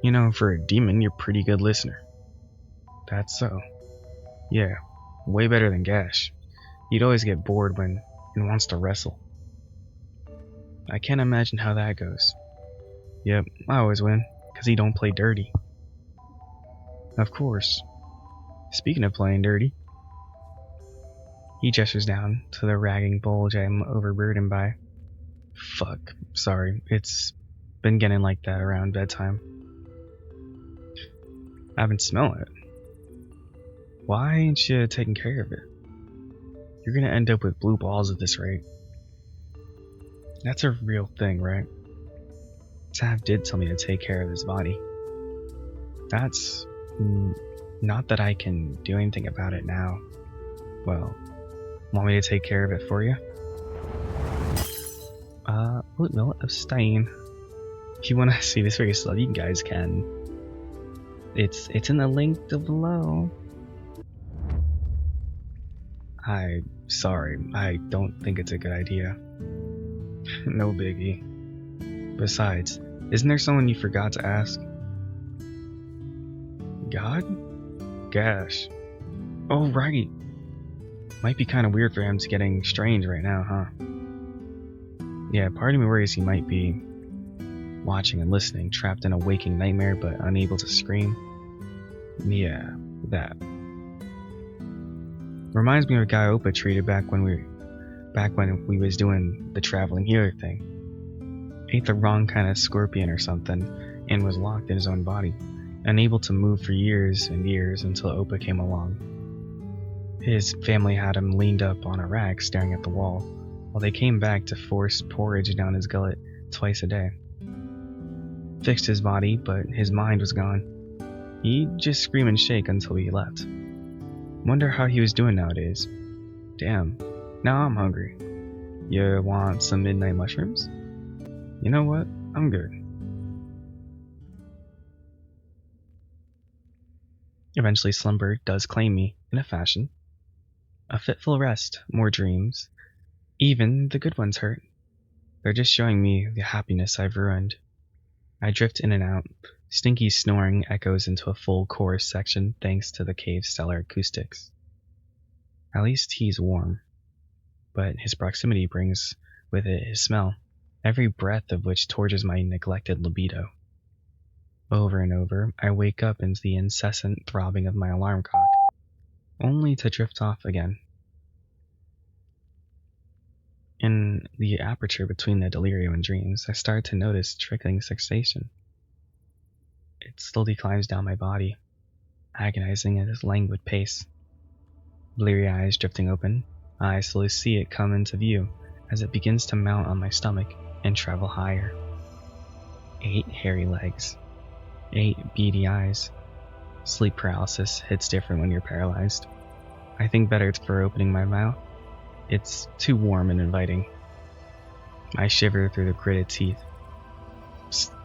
You know, for a demon, you're a pretty good listener. That's so. Yeah, way better than Gash. He'd always get bored when and wants to wrestle. I can't imagine how that goes. Yep, I always win, 'cause he don't play dirty. Of course. Speaking of playing dirty, he gestures down to the ragging bulge I'm overburdened by. Fuck, sorry, it's been getting like that around bedtime. I haven't smelled it. Why ain't you taking care of it? You're gonna end up with blue balls at this rate. That's a real thing, right? Tav did tell me to take care of his body. That's not that I can do anything about it now. Well, want me to take care of it for you? Well, abstain. If you want to see this for yourself, you guys can. It's in the link below. Sorry, I don't think it's a good idea. No biggie. Besides, isn't there someone you forgot to ask? God? Gosh. Oh, right. Might be kind of weird for him to getting strange right now, huh? Yeah, part of me worries he might be watching and listening, trapped in a waking nightmare but unable to scream. Yeah, that. Reminds me of a guy Opa treated back when we was doing the traveling healer thing. Ate the wrong kind of scorpion or something and was locked in his own body, unable to move for years and years until Opa came along. His family had him leaned up on a rack staring at the wall, while they came back to force porridge down his gullet twice a day. Fixed his body, but his mind was gone. He'd just scream and shake until he left. Wonder how he was doing nowadays. Damn, now I'm hungry. You want some midnight mushrooms? You know what? I'm good. Eventually slumber does claim me, in a fashion. A fitful rest, more dreams. Even the good ones hurt. They're just showing me the happiness I've ruined. I drift in and out. Stinky's snoring echoes into a full chorus section thanks to the cave's stellar acoustics. At least he's warm. But his proximity brings with it his smell, every breath of which tortures my neglected libido. Over and over, I wake up into the incessant throbbing of my alarm clock, only to drift off again. In the aperture between the delirium and dreams, I start to notice trickling sensation. It slowly climbs down my body, agonizing at its languid pace. Bleary eyes drifting open, I slowly see it come into view as it begins to mount on my stomach and travel higher. 8 hairy legs, 8 beady eyes. Sleep paralysis hits different when you're paralyzed. I think better for opening my mouth. It's too warm and inviting. I shiver through the gritted teeth.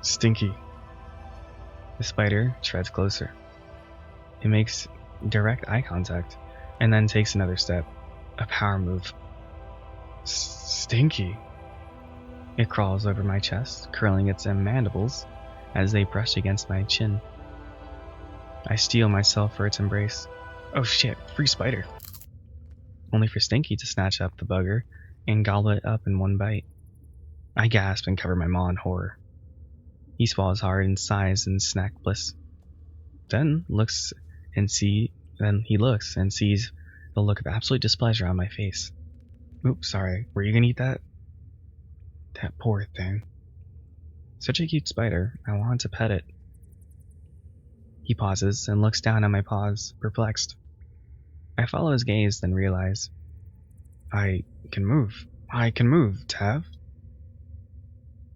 Stinky. The spider treads closer. It makes direct eye contact, and then takes another step. A power move. Stinky. It crawls over my chest, curling its mandibles as they brush against my chin. I steel myself for its embrace. Oh shit, free spider. Only for Stinky to snatch up the bugger and gobble it up in one bite. I gasp and cover my maw in horror. He swallows hard and sighs in snack bliss. Then he looks and sees the look of absolute displeasure on my face. Oops, sorry, were you gonna eat that? That poor thing. Such a cute spider, I wanted to pet it. He pauses and looks down at my paws, perplexed. I follow his gaze, then realize I can move, Tav.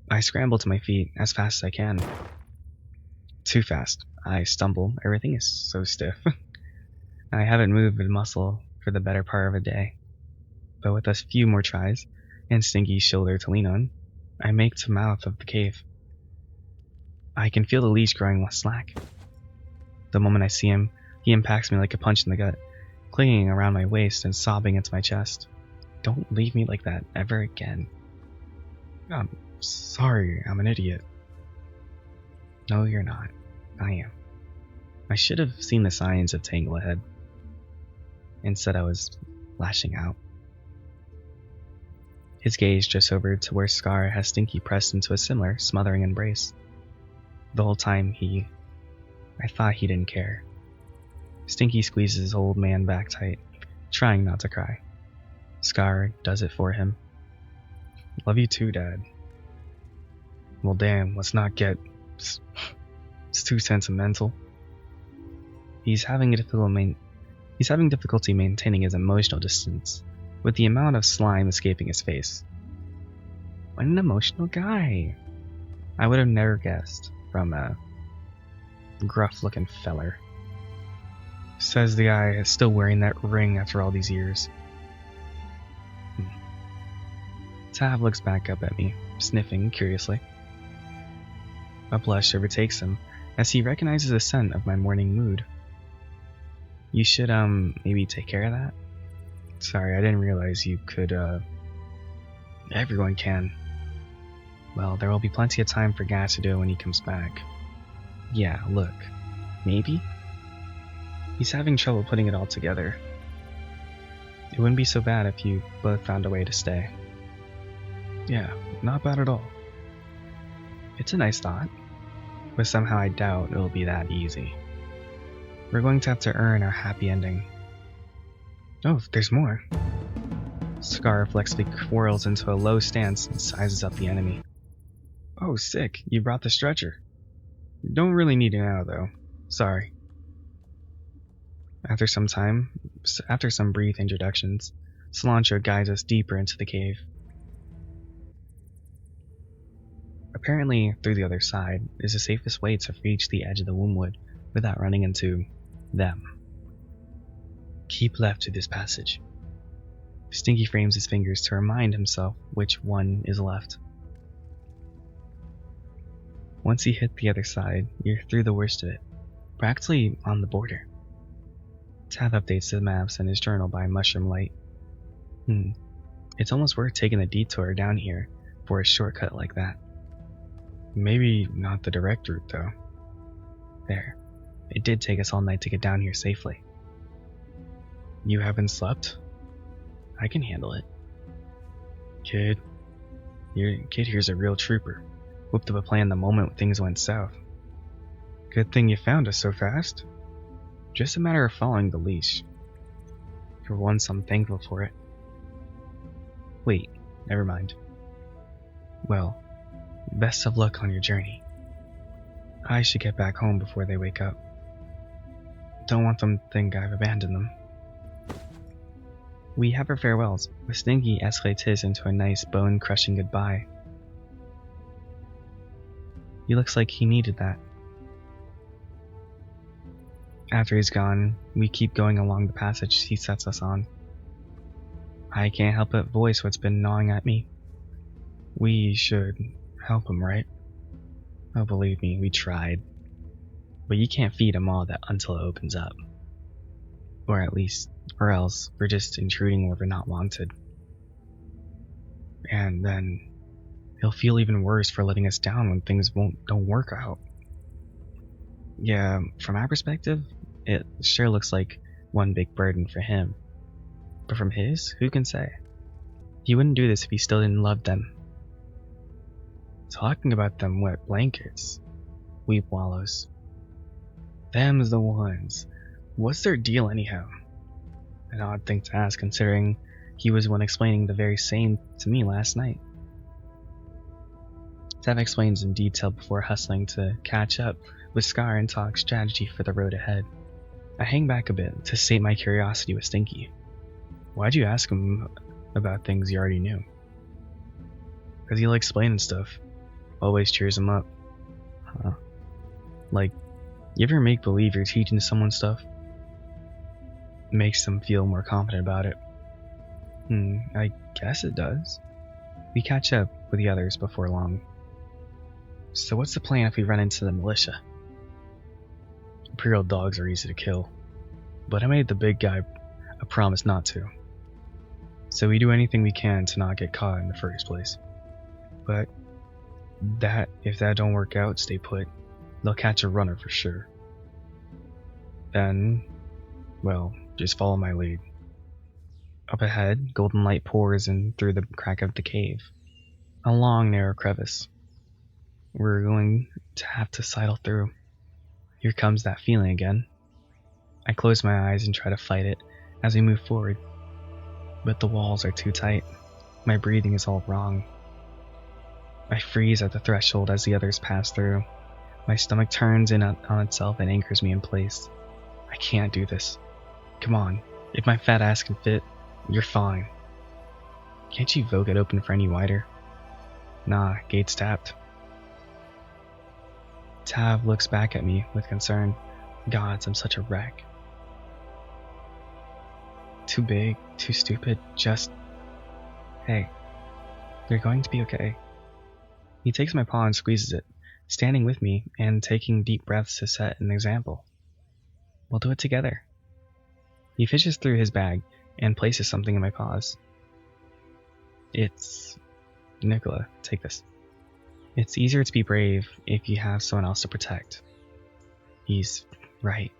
I scramble to my feet as fast as I can. Too fast. I stumble. Everything is so stiff. I haven't moved a muscle for the better part of a day. But with a few more tries, and Stinky's shoulder to lean on, I make to mouth of the cave. I can feel the leash growing less slack. The moment I see him, he impacts me like a punch in the gut, clinging around my waist and sobbing into my chest. Don't leave me like that ever again. Sorry, I'm an idiot. No, you're not. I am. I should have seen the signs of Tangle ahead. Instead, I was lashing out. His gaze drifts over to where Scar has Stinky pressed into a similar, smothering embrace. The whole time I thought he didn't care. Stinky squeezes his old man back tight, trying not to cry. Scar does it for him. Love you too, Dad. Well, damn, let's not get... It's too sentimental. He's having difficulty maintaining his emotional distance, with the amount of slime escaping his face. What an emotional guy! I would have never guessed from a gruff-looking feller. Says the guy still wearing that ring after all these years. Tav looks back up at me, sniffing curiously. A blush overtakes him as he recognizes the scent of my morning mood. You should, maybe take care of that? Sorry, I didn't realize you could, Everyone can. Well, there will be plenty of time for Gas to do it when he comes back. Yeah, look. Maybe? He's having trouble putting it all together. It wouldn't be so bad if you both found a way to stay. Yeah, not bad at all. It's a nice thought, but somehow I doubt it'll be that easy. We're going to have to earn our happy ending. Oh, there's more. Scar flexibly whirls into a low stance and sizes up the enemy. Oh, sick, you brought the stretcher. Don't really need it now, though. Sorry. After some brief introductions, Cilantro guides us deeper into the cave. Apparently, through the other side is the safest way to reach the edge of the Wombwood without running into them. Keep left to this passage. Stinky frames his fingers to remind himself which one is left. Once you hit the other side, you're through the worst of it, practically on the border. Tav updates the maps in his journal by mushroom light. It's almost worth taking the detour down here for a shortcut like that. Maybe not the direct route, though. There. It did take us all night to get down here safely. You haven't slept? I can handle it. Kid here's a real trooper. Whipped up a plan the moment things went south. Good thing you found us so fast. Just a matter of following the leash. For once, I'm thankful for it. Wait, never mind. Well, best of luck on your journey. I should get back home before they wake up. Don't want them to think I've abandoned them. We have our farewells, but Stinky escalates his into a nice bone-crushing goodbye. He looks like he needed that. After he's gone, we keep going along the passage he sets us on. I can't help but voice what's been gnawing at me. We should help him, right? Oh, believe me, we tried. But you can't feed him all that until it opens up. Or else we're just intruding where we're not wanted. And then he'll feel even worse for letting us down when things don't work out. Yeah, from our perspective, it sure looks like one big burden for him. But from his, who can say? He wouldn't do this if he still didn't love them. Talking about them wet blankets, Weep wallows. Them's the ones. What's their deal anyhow? An odd thing to ask considering he was one explaining the very same to me last night. Tav explains in detail before hustling to catch up with Scar and talk strategy for the road ahead. I hang back a bit to sate my curiosity with Stinky. Why'd you ask him about things you already knew? Because he'll explain stuff. Always cheers him up. Huh. Like, you ever make believe you're teaching someone stuff? Makes them feel more confident about it. I guess it does. We catch up with the others before long. So what's the plan if we run into the militia? Imperial dogs are easy to kill, but I made the big guy a promise not to. So we do anything we can to not get caught in the first place. But If that don't work out, stay put. They'll catch a runner for sure. Then, well, just follow my lead. Up ahead, golden light pours in through the crack of the cave. A long, narrow crevice. We're going to have to sidle through. Here comes that feeling again. I close my eyes and try to fight it as we move forward. But the walls are too tight. My breathing is all wrong. I freeze at the threshold as the others pass through. My stomach turns in on itself and anchors me in place. I can't do this. Come on, if my fat ass can fit, you're fine. Can't you vote it open for any wider? Nah, gate's tapped. Tav looks back at me with concern. Gods, I'm such a wreck. Too big, too stupid, just... Hey, you're going to be okay. He takes my paw and squeezes it, standing with me and taking deep breaths to set an example. We'll do it together. He fishes through his bag and places something in my paws. It's... Nicola, take this. It's easier to be brave if you have someone else to protect. He's right.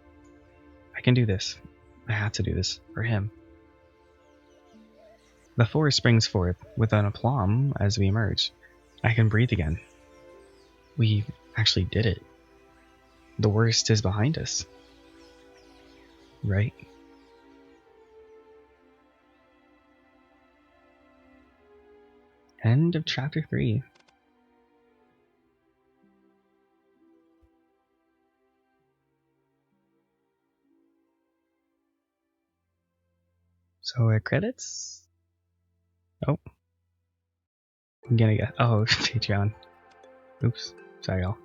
I can do this. I have to do this for him. The forest springs forth with an aplomb as we emerge. I can breathe again. We actually did it. The worst is behind us. Right? End of chapter 3. So credits? Oh. I'm gonna get Patreon. Oops. Sorry y'all.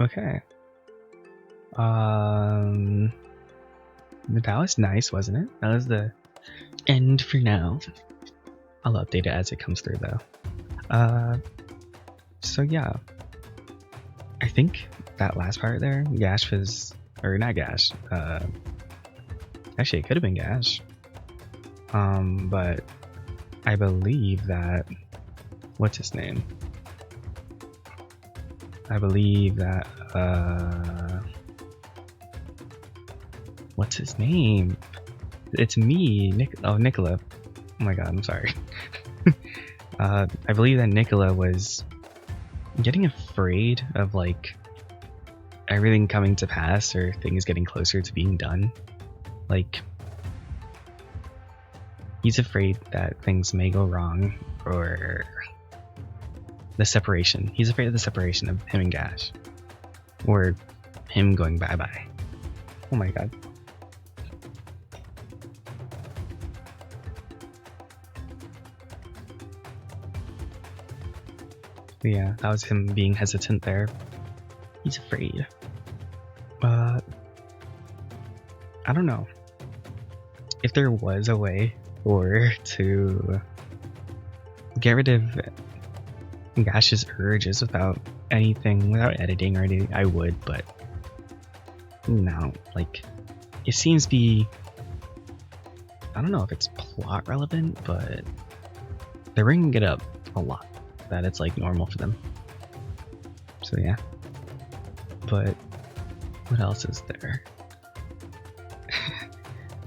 Okay. That was nice, wasn't it? That was the end for now. I'll update it as it comes through though. So yeah. I think that last part there, Gash was, or not Gash, actually it could have been Gash. But I believe that, what's his name? I believe that, what's his name? It's me, Nicola. Oh my god, I'm sorry. I believe that Nicola was getting afraid of like everything coming to pass or things getting closer to being done. Like, he's afraid that things may go wrong, or the separation. He's afraid of the separation of him and Gash, or him going bye-bye. Oh my god. But yeah, that was him being hesitant there. He's afraid. But I don't know. If there was a way to get rid of Gash's urges without editing or anything, I would, but no, like, it seems to be, I don't know if it's plot relevant, but they're bringing it up a lot, that it's like normal for them. So yeah. But what else is there?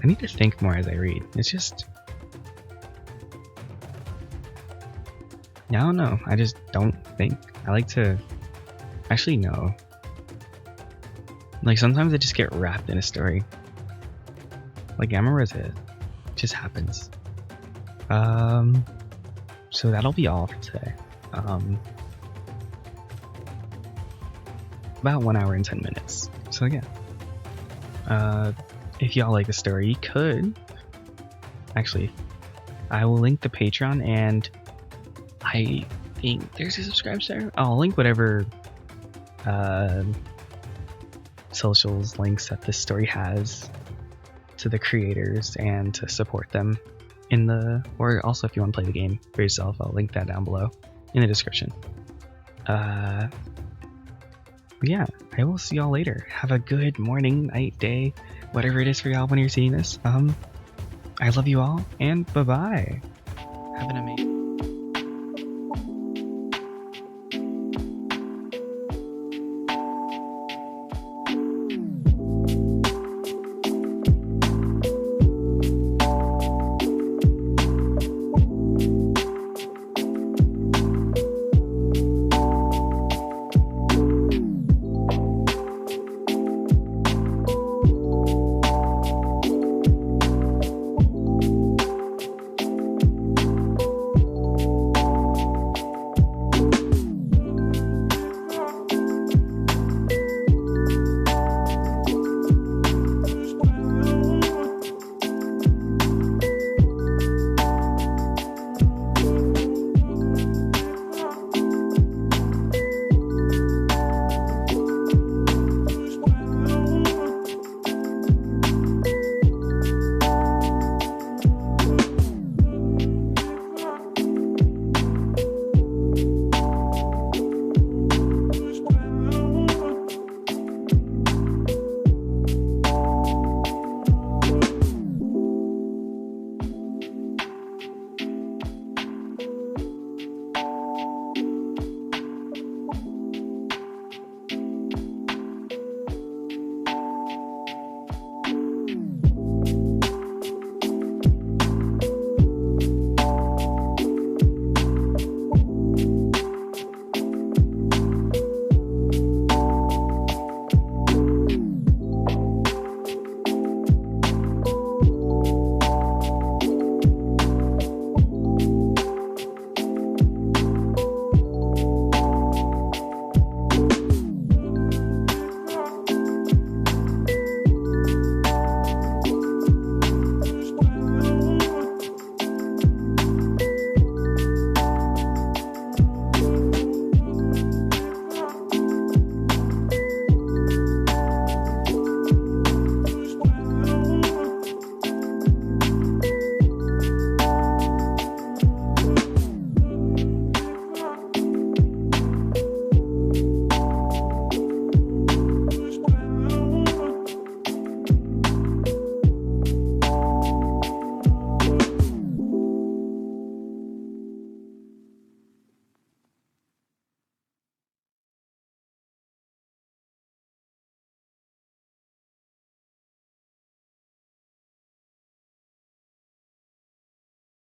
I need to think more as I read. It's just, I don't know. I just don't think. I like to actually know. Like, sometimes I just get wrapped in a story. Like, Amara's it just happens. So that'll be all for today. About 1 hour and 10 minutes. So yeah. If y'all like the story, you could. Actually, I will link the Patreon, and I think there's a subscribe there. I'll link whatever socials links that this story has to the creators and to support them in the, or also if you want to play the game for yourself, I'll link that down below in the description. Yeah, I will see y'all later. Have a good morning, night, day, whatever it is for y'all when you're seeing this. I love you all, and bye-bye. Have an amazing